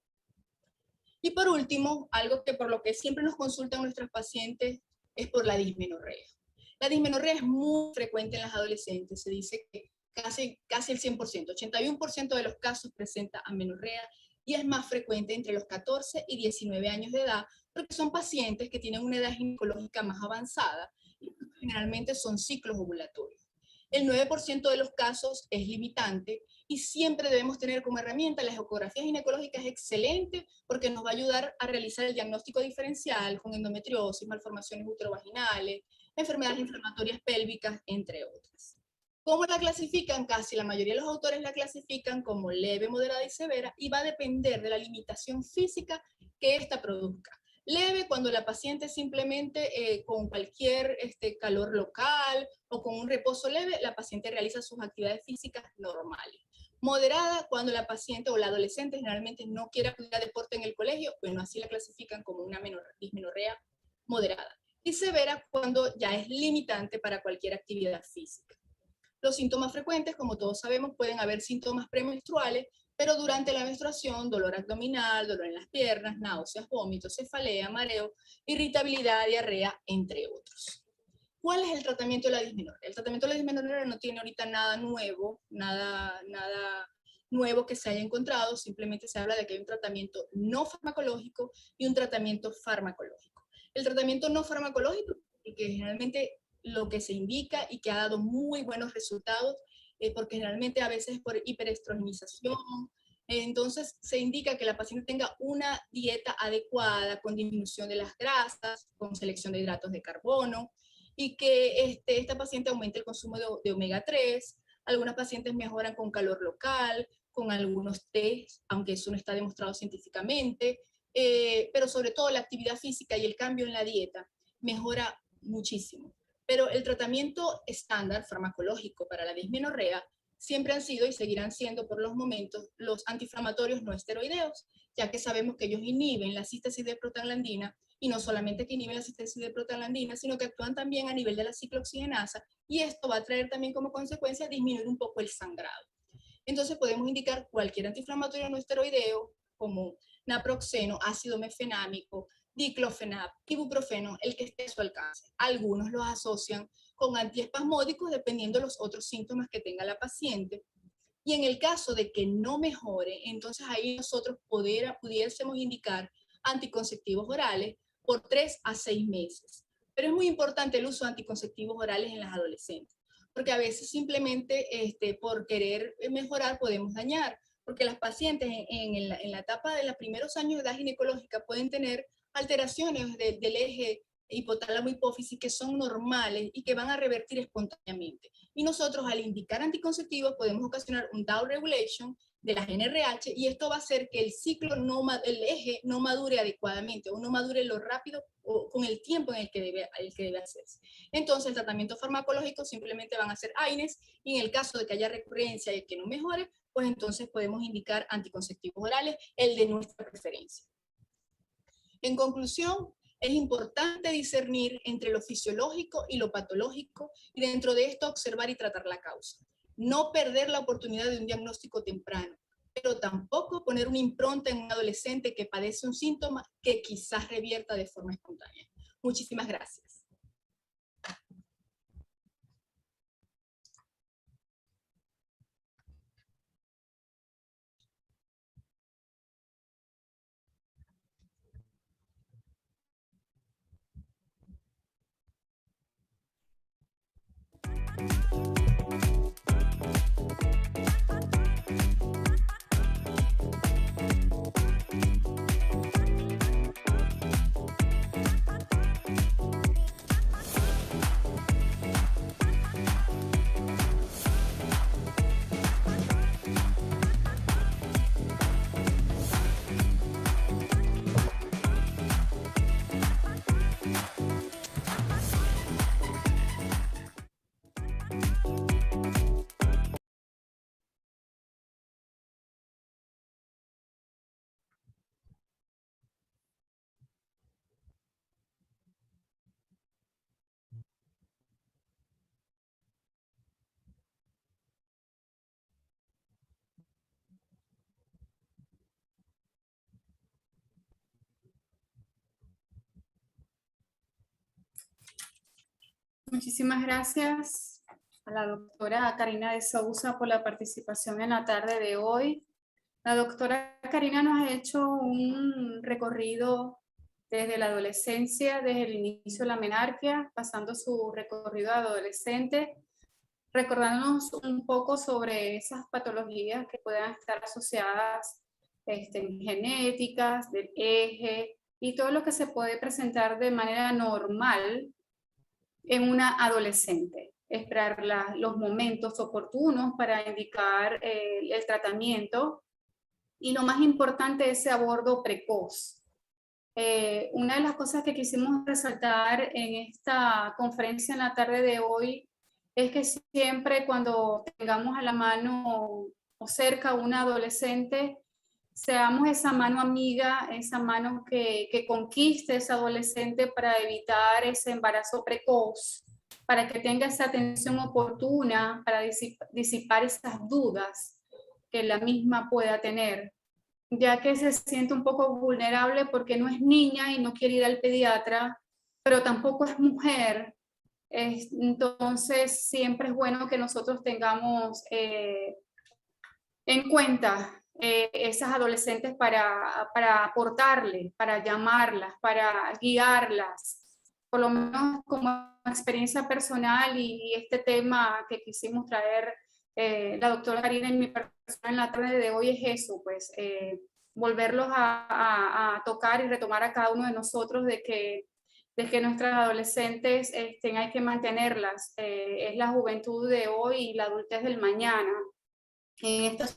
Y por último, algo que por lo que siempre nos consultan nuestros pacientes es por la dismenorrea. La dismenorrea es muy frecuente en las adolescentes, se dice que casi el 100%, 81% de los casos presenta amenorrea, y es más frecuente entre los 14 y 19 años de edad, porque son pacientes que tienen una edad ginecológica más avanzada y generalmente son ciclos ovulatorios. El 9% de los casos es limitante, y siempre debemos tener como herramienta la ecografía ginecológica. Es excelente porque nos va a ayudar a realizar el diagnóstico diferencial con endometriosis, malformaciones uterovaginales, enfermedades inflamatorias pélvicas, entre otras. ¿Cómo la clasifican? Casi la mayoría de los autores la clasifican como leve, moderada y severa, y va a depender de la limitación física que ésta produzca. Leve cuando la paciente simplemente con cualquier calor local o con un reposo leve, la paciente realiza sus actividades físicas normales. Moderada cuando la paciente o la adolescente generalmente no quiere acudir a deporte en el colegio, bueno, así la clasifican como una dismenorrea moderada. Y severa cuando ya es limitante para cualquier actividad física. Los síntomas frecuentes, como todos sabemos, pueden haber síntomas premenstruales, pero durante la menstruación, dolor abdominal, dolor en las piernas, náuseas, vómitos, cefalea, mareo, irritabilidad, diarrea, entre otros. ¿Cuál es el tratamiento de la dismenorrea? El tratamiento de la dismenorrea no tiene ahorita nada nuevo que se haya encontrado, simplemente se habla de que hay un tratamiento no farmacológico y un tratamiento farmacológico. El tratamiento no farmacológico, y que generalmente lo que se indica y que ha dado muy buenos resultados, porque generalmente a veces por hiperestrogenización, entonces se indica que la paciente tenga una dieta adecuada con disminución de las grasas, con selección de hidratos de carbono, y que esta paciente aumente el consumo de omega 3. Algunas pacientes mejoran con calor local, con algunos tés, aunque eso no está demostrado científicamente, pero sobre todo la actividad física y el cambio en la dieta mejora muchísimo. Pero el tratamiento estándar farmacológico para la dismenorrea siempre han sido y seguirán siendo por los momentos los antiinflamatorios no esteroideos, ya que sabemos que ellos inhiben la síntesis de prostaglandina, y no solamente que inhiben la síntesis de prostaglandina, sino que actúan también a nivel de la ciclooxigenasa, y esto va a traer también como consecuencia disminuir un poco el sangrado. Entonces podemos indicar cualquier antiinflamatorio no esteroideo, como naproxeno, ácido mefenámico, diclofenac, ibuprofeno, el que esté a su alcance. Algunos los asocian con antiespasmódicos dependiendo de los otros síntomas que tenga la paciente. Y en el caso de que no mejore, entonces ahí nosotros pudiésemos indicar anticonceptivos orales por 3 a 6 meses. Pero es muy importante el uso de anticonceptivos orales en las adolescentes, porque a veces simplemente por querer mejorar podemos dañar, porque las pacientes en la etapa de los primeros años de edad ginecológica pueden tener alteraciones del eje hipotálamo hipófisis que son normales y que van a revertir espontáneamente. Y nosotros al indicar anticonceptivos podemos ocasionar un down regulation de las NRH y esto va a hacer que el ciclo, el eje no madure adecuadamente o no madure lo rápido o con el tiempo en el que debe hacerse. Entonces el tratamiento farmacológico simplemente van a ser AINES y en el caso de que haya recurrencia y que no mejore, pues entonces podemos indicar anticonceptivos orales, el de nuestra preferencia. En conclusión, es importante discernir entre lo fisiológico y lo patológico y dentro de esto observar y tratar la causa. No perder la oportunidad de un diagnóstico temprano, pero tampoco poner una impronta en un adolescente que padece un síntoma que quizás revierta de forma espontánea. Muchísimas gracias. Muchísimas gracias a la doctora Karina de Sousa por la participación en la tarde de hoy. La doctora Karina nos ha hecho un recorrido desde la adolescencia, desde el inicio de la menarquia, pasando su recorrido adolescente, recordándonos un poco sobre esas patologías que puedan estar asociadas genéticas, del eje y todo lo que se puede presentar de manera normal en una adolescente. Esperar los momentos oportunos para indicar el tratamiento y lo más importante, ese abordo precoz. Una de las cosas que quisimos resaltar en esta conferencia en la tarde de hoy es que siempre cuando tengamos a la mano o cerca a una adolescente, seamos esa mano amiga, esa mano que conquiste a esa adolescente para evitar ese embarazo precoz, para que tenga esa atención oportuna, para disipar esas dudas que la misma pueda tener, ya que se siente un poco vulnerable porque no es niña y no quiere ir al pediatra, pero tampoco es mujer. Entonces siempre es bueno que nosotros tengamos en cuenta esas adolescentes para aportarles, para llamarlas, para guiarlas, por lo menos como experiencia personal y este tema que quisimos traer la doctora Karina y mi persona en la tarde de hoy es eso, pues volverlos a tocar y retomar a cada uno de nosotros de que nuestras adolescentes hay que mantenerlas, es la juventud de hoy y la adultez del mañana. En esta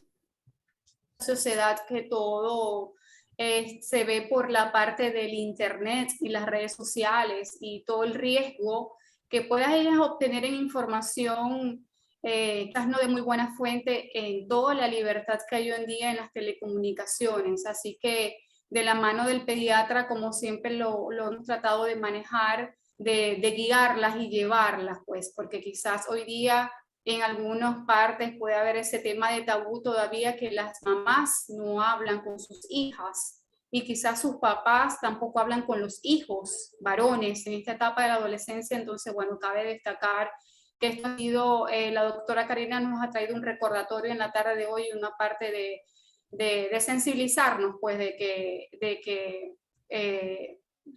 sociedad que todo se ve por la parte del internet y las redes sociales y todo el riesgo que puedan ellas obtener en información, quizás no de muy buena fuente, en toda la libertad que hay hoy en día en las telecomunicaciones. Así que de la mano del pediatra, como siempre lo hemos tratado de manejar, de guiarlas y llevarlas, pues, porque quizás hoy día en algunas partes puede haber ese tema de tabú todavía, que las mamás no hablan con sus hijas y quizás sus papás tampoco hablan con los hijos varones en esta etapa de la adolescencia. Entonces, bueno, cabe destacar que esto ha sido, la doctora Karina nos ha traído un recordatorio en la tarde de hoy, una parte de sensibilizarnos, pues, de que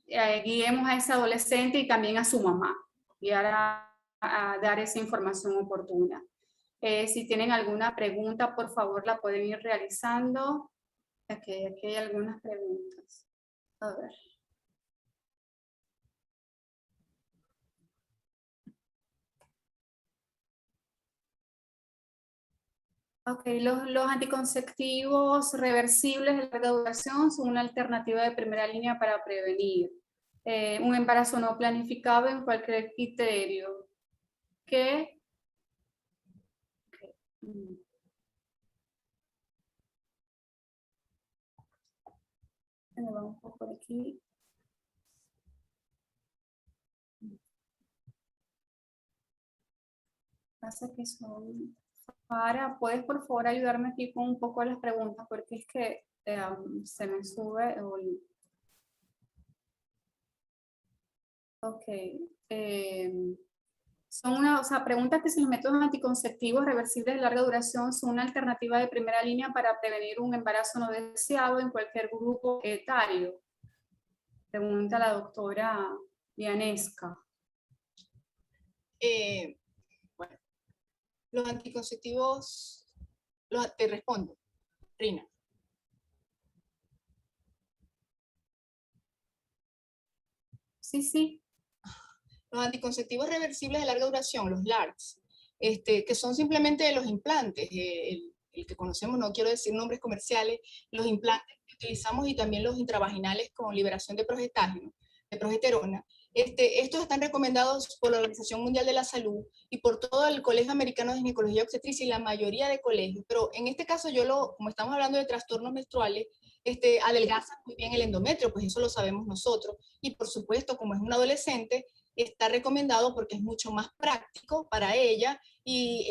guiemos a ese adolescente y también a su mamá, guiar a dar esa información oportuna. Si tienen alguna pregunta, por favor, la pueden ir realizando. Aquí hay algunas preguntas. A ver. Ok, los anticonceptivos reversibles de larga duración son una alternativa de primera línea para prevenir un embarazo no planificado en cualquier criterio. Que vamos un poco por aquí. Pasa que son ¿puedes por favor ayudarme aquí con un poco las preguntas? Porque es que se me sube el... Ok. Son preguntas que si los métodos anticonceptivos reversibles de larga duración son una alternativa de primera línea para prevenir un embarazo no deseado en cualquier grupo etario. Pregunta la doctora Vianesca. Bueno, los anticonceptivos, te respondo, Rina. Sí. Los anticonceptivos reversibles de larga duración, los LARCs, que son simplemente los implantes, el que conocemos, no quiero decir nombres comerciales, los implantes que utilizamos y también los intravaginales con liberación de progestágeno, de progesterona. Estos están recomendados por la Organización Mundial de la Salud y por todo el Colegio Americano de Ginecología y Obstetricia y la mayoría de colegios, pero en este caso como estamos hablando de trastornos menstruales, adelgaza muy bien el endometrio, pues eso lo sabemos nosotros, y por supuesto, como es un adolescente, está recomendado porque es mucho más práctico para ella y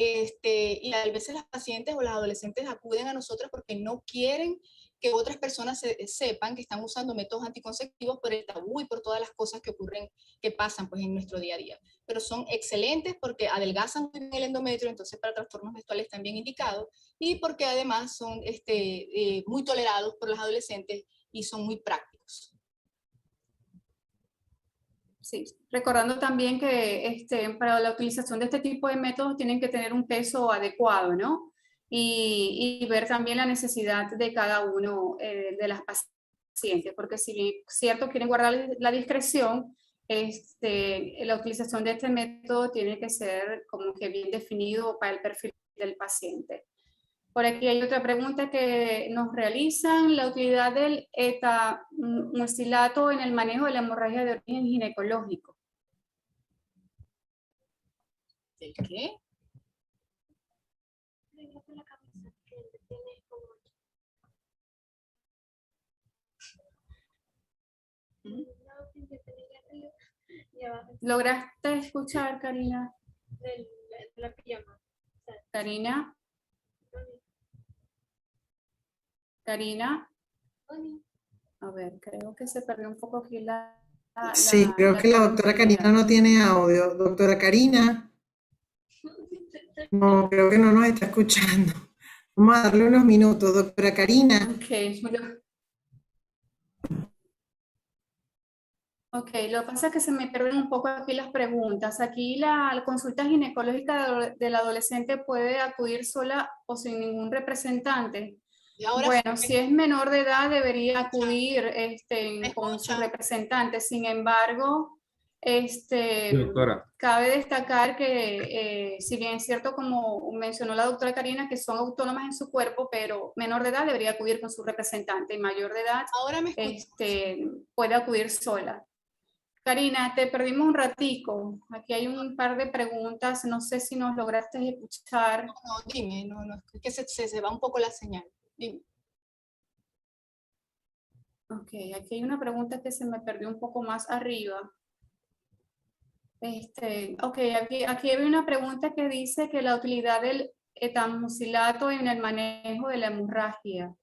a veces las pacientes o las adolescentes acuden a nosotros porque no quieren que otras personas sepan que están usando métodos anticonceptivos por el tabú y por todas las cosas que ocurren, que pasan pues en nuestro día a día. Pero son excelentes porque adelgazan muy bien el endometrio, entonces para trastornos menstruales también indicados, y porque además son muy tolerados por las adolescentes y son muy prácticos. Sí, recordando también que para la utilización de este tipo de métodos tienen que tener un peso adecuado, ¿no? Y ver también la necesidad de cada uno de las pacientes, porque si bien es cierto quieren guardar la discreción, la utilización de este método tiene que ser como que bien definido para el perfil del paciente. Por aquí hay otra pregunta que nos realizan: la utilidad del etamucilato en el manejo de la hemorragia de origen ginecológico. ¿El qué? ¿Lograste escuchar, Karina? La pijama. Karina. Karina. A ver, creo que se perdió un poco aquí Sí, creo que la doctora Karina no tiene audio. Doctora Karina. No, creo que no nos está escuchando. Vamos a darle unos minutos, doctora Karina. Ok, lo que pasa es que se me pierden un poco aquí las preguntas. Aquí la consulta ginecológica del adolescente puede acudir sola o sin ningún representante. Bueno, si es menor de edad debería acudir con su representante. Sin embargo, doctora, cabe destacar que si bien es cierto, como mencionó la doctora Karina, que son autónomas en su cuerpo, pero menor de edad debería acudir con su representante y mayor de edad puede acudir sola. Karina, te perdimos un ratico. Aquí hay un par de preguntas. No sé si nos lograste escuchar. No, dime, no, es que se va un poco la señal. Dime. Ok, aquí hay una pregunta que se me perdió un poco más arriba. Ok, aquí hay una pregunta que dice que la utilidad del etamucilato en el manejo de la hemorragia.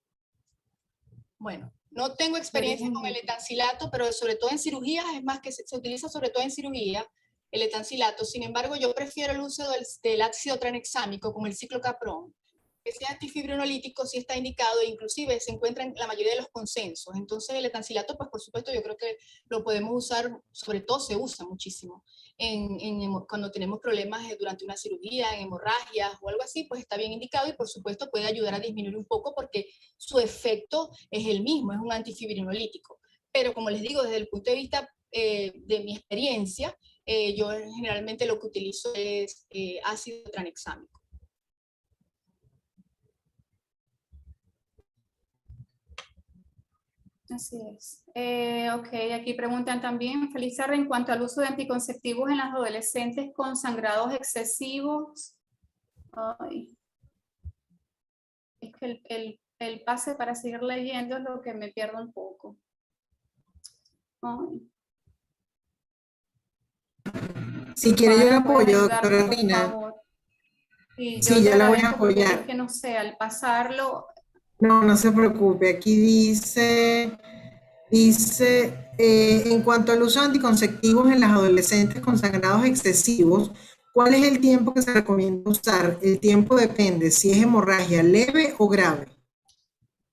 Bueno, no tengo experiencia con el etancilato, pero sobre todo en cirugías, es más que se utiliza sobre todo en cirugía, el etancilato. Sin embargo, yo prefiero el uso del ácido tranexámico, como el ciclocaprón, ese antifibrinolítico sí está indicado e inclusive se encuentra en la mayoría de los consensos. Entonces el etancilato, pues por supuesto yo creo que lo podemos usar, sobre todo se usa muchísimo cuando tenemos problemas durante una cirugía, en hemorragias o algo así, pues está bien indicado y por supuesto puede ayudar a disminuir un poco porque su efecto es el mismo, es un antifibrinolítico. Pero como les digo, desde el punto de vista de mi experiencia, yo generalmente lo que utilizo es ácido tranexámico. Así es. Ok, aquí preguntan también, feliz tarde, en cuanto al uso de anticonceptivos en las adolescentes con sangrados excesivos. Ay. Es que el pase para seguir leyendo es lo que me pierdo un poco. Ay. Si quiere yo la ¿Puedes apoyo, ayudarme, doctora por Rina. favor? Sí, Sí, yo te la voy a agradezco porque apoyar. es que no sé, al pasarlo, No, no se preocupe. Aquí dice, en cuanto al uso de anticonceptivos en las adolescentes con sangrados excesivos, ¿cuál es el tiempo que se recomienda usar? El tiempo depende si es hemorragia leve o grave.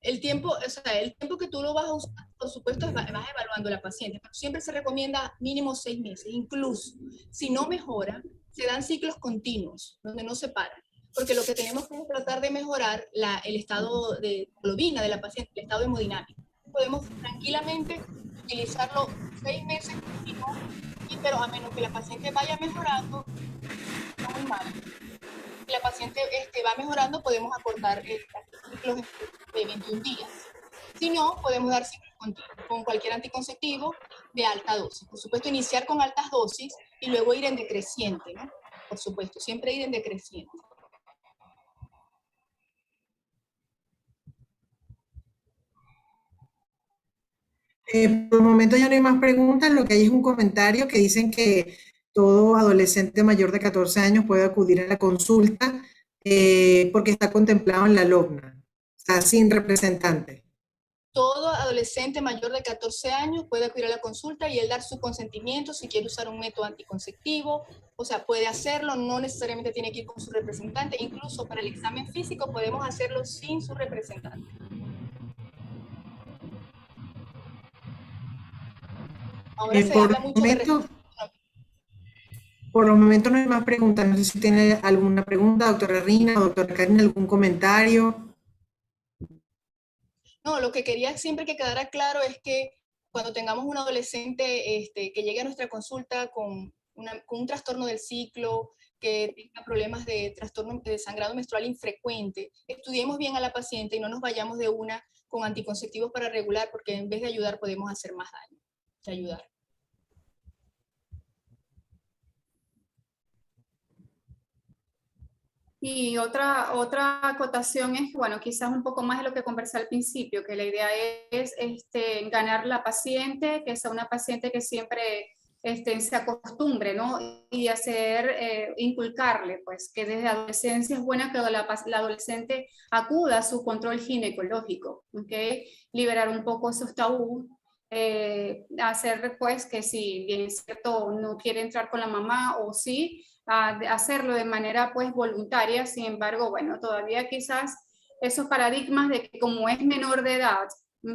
El tiempo, o sea, el tiempo que tú lo vas a usar, por supuesto, vas evaluando a la paciente, pero siempre se recomienda mínimo 6 meses. Incluso, si no mejora, se dan ciclos continuos, donde no se paran. Porque lo que tenemos que es tratar de mejorar el estado de hemoglobina de la paciente, el estado hemodinámico. Podemos tranquilamente utilizarlo 6 meses continuos, pero a menos que la paciente vaya mejorando, está muy mal. Si la paciente va mejorando, podemos acortar ciclos de 21 días. Si no, podemos dar ciclos continuos con cualquier anticonceptivo de alta dosis. Por supuesto, iniciar con altas dosis y luego ir en decreciente, ¿no? Por supuesto, siempre ir en decreciente. Por el momento ya no hay más preguntas, lo que hay es un comentario que dicen que todo adolescente mayor de 14 años puede acudir a la consulta porque está contemplado en la LOGNA, o sea, sin representante. Todo adolescente mayor de 14 años puede acudir a la consulta y él dar su consentimiento si quiere usar un método anticonceptivo, o sea, puede hacerlo, no necesariamente tiene que ir con su representante, incluso para el examen físico podemos hacerlo sin su representante. Ahora se habla mucho de restricciones. Por los momentos no hay más preguntas. No sé si tiene alguna pregunta, doctora Rina, doctora Karina, algún comentario. No, lo que quería siempre que quedara claro es que cuando tengamos un adolescente que llegue a nuestra consulta con un trastorno del ciclo, que tenga problemas de trastorno de sangrado menstrual infrecuente, estudiemos bien a la paciente y no nos vayamos de una con anticonceptivos para regular, porque en vez de ayudar podemos hacer más daño que ayudar. y otra acotación es, bueno, quizás un poco más de lo que conversé al principio, que la idea es ganar la paciente, que sea una paciente que siempre se acostumbre, ¿no? Y inculcarle, pues, que desde adolescencia es buena que la adolescente acuda a su control ginecológico, ¿ok? Liberar un poco esos tabús, hacer, pues, que si bien es cierto, no quiere entrar con la mamá o sí, hacerlo de manera pues voluntaria. Sin embargo, bueno, todavía quizás esos paradigmas de que como es menor de edad,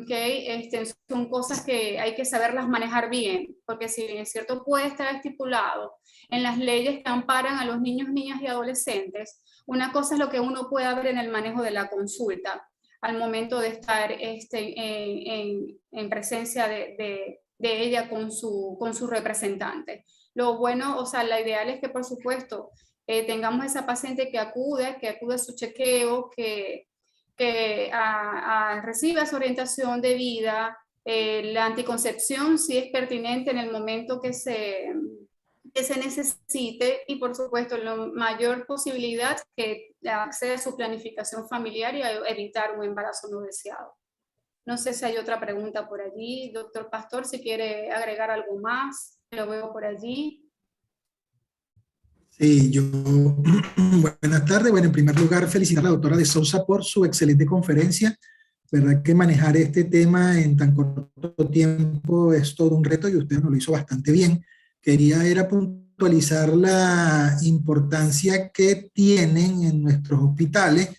¿okay? Son cosas que hay que saberlas manejar bien, porque si bien es cierto puede estar estipulado en las leyes que amparan a los niños, niñas y adolescentes, una cosa es lo que uno pueda ver en el manejo de la consulta al momento de estar en presencia de ella con su representante. Lo bueno, o sea, la ideal es que por supuesto tengamos esa paciente que acude a su chequeo, que reciba su orientación de vida, la anticoncepción si es pertinente en el momento que se necesite y por supuesto la mayor posibilidad que acceda a su planificación familiar y a evitar un embarazo no deseado. No sé si hay otra pregunta por allí. Doctor Pastor, si quiere agregar algo más, lo veo por allí. Sí, buenas tardes. Bueno, en primer lugar, felicitar a la doctora de Sousa por su excelente conferencia. Verdad que manejar este tema en tan corto tiempo es todo un reto y usted nos lo hizo bastante bien. Quería puntualizar la importancia que tienen en nuestros hospitales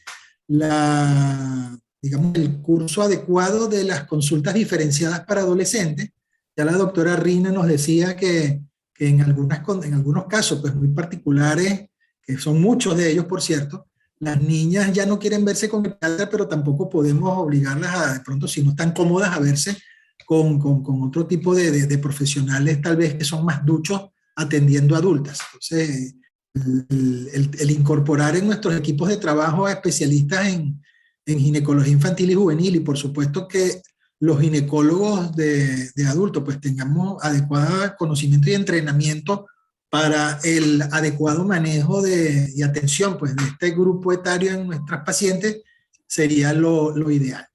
digamos, el curso adecuado de las consultas diferenciadas para adolescentes. Ya la doctora Rina nos decía que en algunos casos, pues muy particulares, que son muchos de ellos, por cierto, las niñas ya no quieren verse con el pediatra, pero tampoco podemos obligarlas a, de pronto, si no están cómodas, a verse con otro tipo de profesionales, tal vez que son más duchos atendiendo adultas. Entonces, el incorporar en nuestros equipos de trabajo a especialistas en ginecología infantil y juvenil, y por supuesto que los ginecólogos de adultos pues tengamos adecuado conocimiento y entrenamiento para el adecuado manejo y atención pues de este grupo etario en nuestras pacientes, sería lo ideal.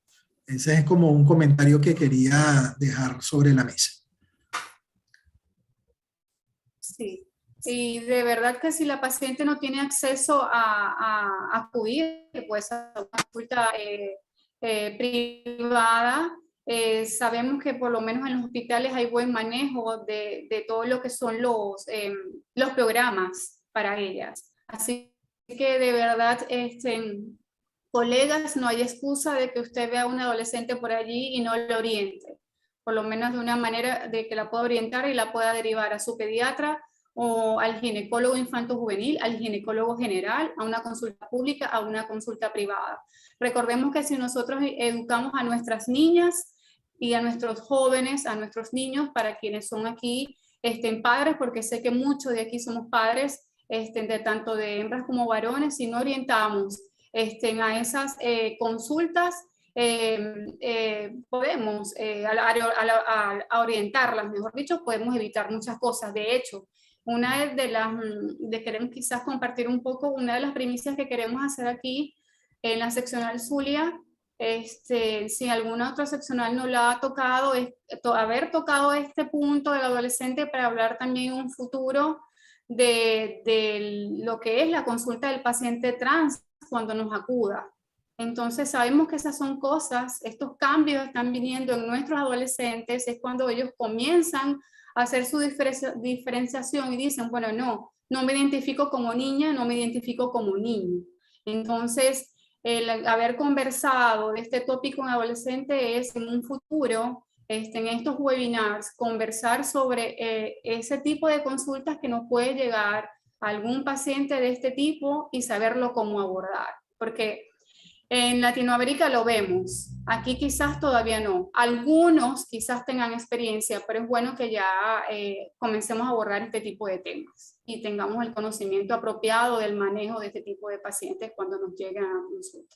Ese es como un comentario que quería dejar sobre la mesa. Sí, y de verdad que si la paciente no tiene acceso a acudir pues, a una consulta privada, sabemos que por lo menos en los hospitales hay buen manejo de todo lo que son los programas para ellas. Así que de verdad, colegas, no hay excusa de que usted vea a un adolescente por allí y no lo oriente, por lo menos de una manera de que la pueda orientar y la pueda derivar a su pediatra o al ginecólogo infanto-juvenil, al ginecólogo general, a una consulta pública, a una consulta privada. Recordemos que si nosotros educamos a nuestras niñas y a nuestros jóvenes, a nuestros niños, para quienes son aquí padres, porque sé que muchos de aquí somos padres, de tanto de hembras como varones, si no orientamos a esas consultas, podemos, a orientarlas, mejor dicho, podemos evitar muchas cosas. De hecho, una queremos quizás compartir un poco, una de las primicias que queremos hacer aquí en la seccional Zulia, si alguna otra seccional no la ha tocado, es haber tocado este punto del adolescente para hablar también en un futuro de lo que es la consulta del paciente trans cuando nos acuda. Entonces sabemos que esas son cosas, estos cambios están viniendo en nuestros adolescentes, es cuando ellos comienzan a hacer su diferenciación y dicen, bueno, no me identifico como niña, no me identifico como niño. Entonces, el haber conversado de este tópico en adolescente es en un futuro, en estos webinars, conversar sobre ese tipo de consultas que nos puede llegar a algún paciente de este tipo y saberlo cómo abordar. Porque en Latinoamérica lo vemos, aquí quizás todavía no. Algunos quizás tengan experiencia, pero es bueno que ya comencemos a abordar este tipo de temas y tengamos el conocimiento apropiado del manejo de este tipo de pacientes cuando nos lleguen a consulta.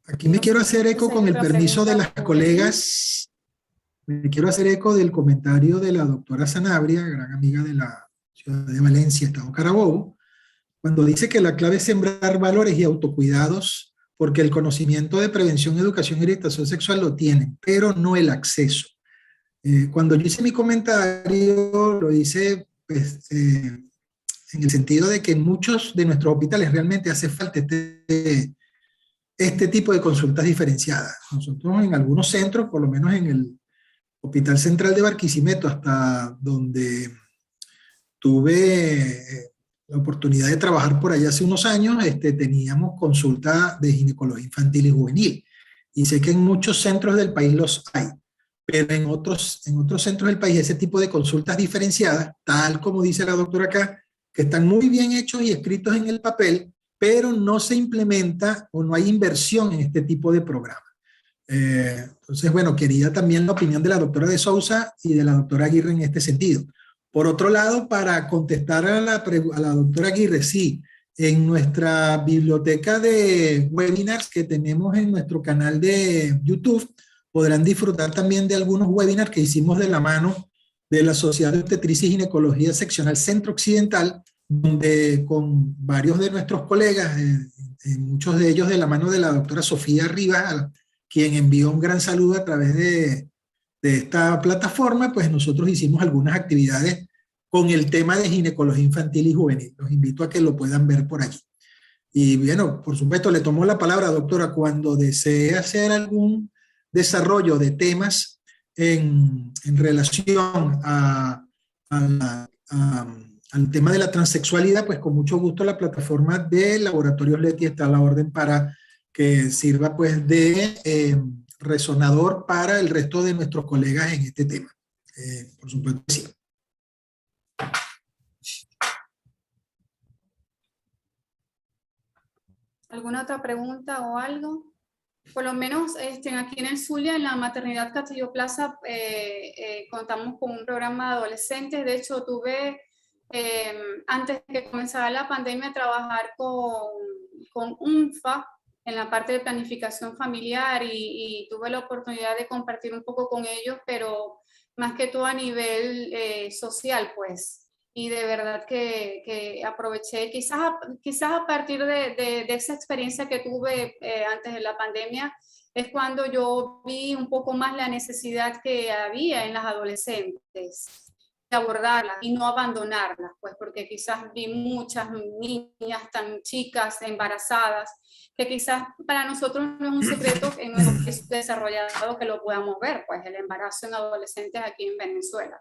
Aquí me quiero hacer eco con el permiso de las colegas. Me quiero hacer eco del comentario de la doctora Sanabria, gran amiga de la ciudad de Valencia, Estado Carabobo, cuando dice que la clave es sembrar valores y autocuidados, porque el conocimiento de prevención, educación y orientación sexual lo tienen, pero no el acceso. Cuando yo hice mi comentario, lo hice pues, en el sentido de que en muchos de nuestros hospitales realmente hace falta este tipo de consultas diferenciadas. Nosotros en algunos centros, por lo menos en el Hospital Central de Barquisimeto, hasta donde tuve la oportunidad de trabajar por allá hace unos años, teníamos consulta de ginecología infantil y juvenil. Y sé que en muchos centros del país los hay, pero en otros centros del país ese tipo de consultas diferenciadas, tal como dice la doctora acá, que están muy bien hechos y escritos en el papel, pero no se implementa o no hay inversión en este tipo de programa. Entonces, bueno, quería también la opinión de la doctora de Sousa y de la doctora Aguirre en este sentido. Por otro lado, para contestar a la doctora Aguirre, sí, en nuestra biblioteca de webinars que tenemos en nuestro canal de YouTube, podrán disfrutar también de algunos webinars que hicimos de la mano de la Sociedad de Obstetricia y Ginecología Seccional Centro Occidental, donde con varios de nuestros colegas, muchos de ellos de la mano de la doctora Sofía Rivas, quien envió un gran saludo a través de esta plataforma, pues nosotros hicimos algunas actividades con el tema de ginecología infantil y juvenil. Los invito a que lo puedan ver por allí. Y bueno, por supuesto, le tomo la palabra, doctora, cuando desee hacer algún desarrollo de temas en relación a al tema de la transexualidad, pues con mucho gusto la plataforma de Laboratorios Leti está a la orden para que sirva pues de resonador para el resto de nuestros colegas en este tema. Por supuesto que sí. ¿Alguna otra pregunta o algo? Por lo menos aquí en el Zulia, en la maternidad Castillo Plaza, contamos con un programa de adolescentes. De hecho, tuve, antes de que comenzara la pandemia, trabajar con UNFA en la parte de planificación familiar y tuve la oportunidad de compartir un poco con ellos, pero más que todo a nivel social, pues. Y de verdad que aproveché, quizás a partir de esa experiencia que tuve antes de la pandemia, es cuando yo vi un poco más la necesidad que había en las adolescentes de abordarlas y no abandonarlas, pues porque quizás vi muchas niñas tan chicas, embarazadas, que quizás para nosotros no es un secreto en nuestro país desarrollado que lo podamos ver, pues el embarazo en adolescentes aquí en Venezuela.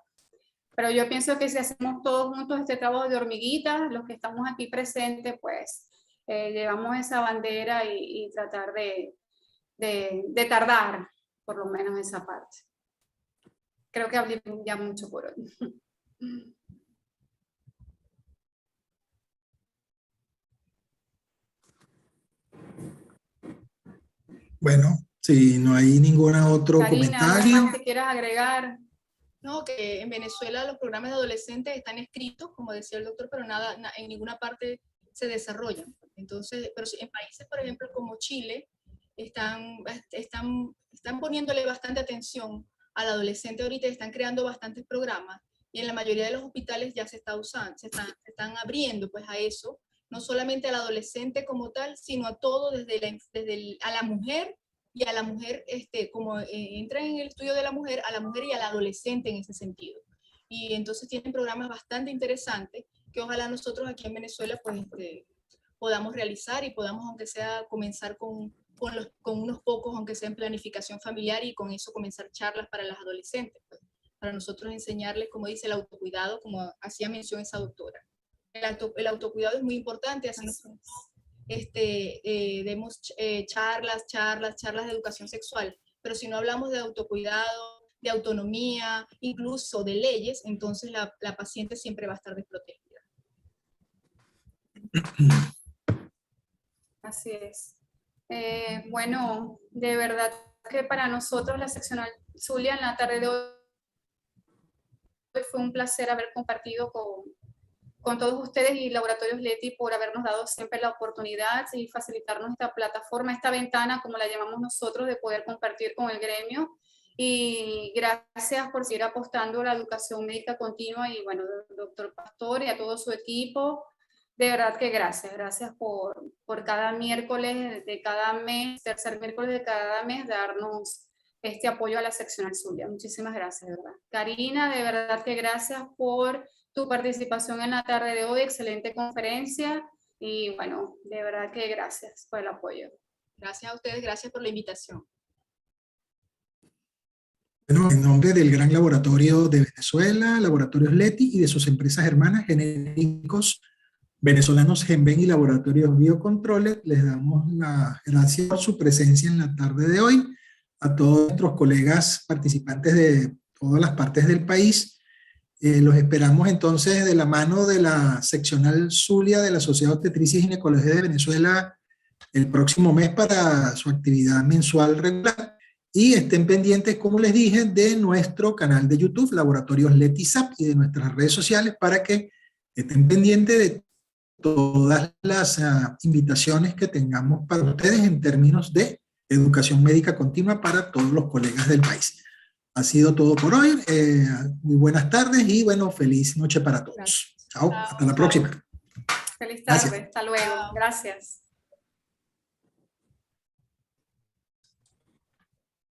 Pero yo pienso que si hacemos todos juntos este trabajo de hormiguitas, los que estamos aquí presentes, pues llevamos esa bandera y tratar de tardar por lo menos esa parte. Creo que hablé ya mucho por hoy. Bueno, si no hay ningún otro Karina, ¿algo comentario. más que quieras agregar? No, que en Venezuela los programas de adolescentes están escritos, como decía el doctor, pero en ninguna parte se desarrollan. Entonces, pero en países, por ejemplo, como Chile, están poniéndole bastante atención al adolescente ahorita, están creando bastantes programas, y en la mayoría de los hospitales ya se está usando, se están abriendo pues a eso, no solamente al adolescente como tal, sino a todo, a la mujer, y a la mujer, como entra en el estudio de la mujer, a la mujer y al adolescente en ese sentido. Y entonces tienen programas bastante interesantes que ojalá nosotros aquí en Venezuela pues podamos realizar y podamos, aunque sea, comenzar con unos pocos, aunque sea en planificación familiar, y con eso comenzar charlas para las adolescentes, pues, para nosotros enseñarles, como dice, el autocuidado, como hacía mención esa doctora. El autocuidado es muy importante, así nosotros demos charlas de educación sexual, pero si no hablamos de autocuidado, de autonomía, incluso de leyes, entonces la paciente siempre va a estar desprotegida. Así es. Bueno, de verdad que para nosotros la seccional Zulia en la tarde de hoy fue un placer haber compartido con todos ustedes y Laboratorios Leti por habernos dado siempre la oportunidad y facilitarnos esta plataforma, esta ventana, como la llamamos nosotros, de poder compartir con el gremio. Y gracias por seguir apostando a la educación médica continua y bueno, doctor Pastor y a todo su equipo. De verdad que gracias por cada miércoles de cada mes, tercer miércoles de cada mes, darnos este apoyo a la seccional Zulia. Muchísimas gracias, de verdad. Karina, de verdad que gracias por tu participación en la tarde de hoy, excelente conferencia y bueno, de verdad que gracias por el apoyo. Gracias a ustedes, gracias por la invitación. Bueno, en nombre del Gran Laboratorio de Venezuela, Laboratorios Leti y de sus empresas hermanas genéricos venezolanos Genven y Laboratorios Biocontroles, les damos las gracias por su presencia en la tarde de hoy. A todos nuestros colegas participantes de todas las partes del país, los esperamos entonces de la mano de la seccional Zulia de la Sociedad de Obstetricia y Ginecología de Venezuela el próximo mes para su actividad mensual regular. Y estén pendientes, como les dije, de nuestro canal de YouTube, Laboratorios LetiSap, y de nuestras redes sociales para que estén pendientes de todas las invitaciones que tengamos para ustedes en términos de educación médica continua para todos los colegas del país. Ha sido todo por hoy. Muy buenas tardes y bueno, feliz noche para todos. Chao, hasta la próxima. Feliz tarde, Gracias. hasta luego. Gracias.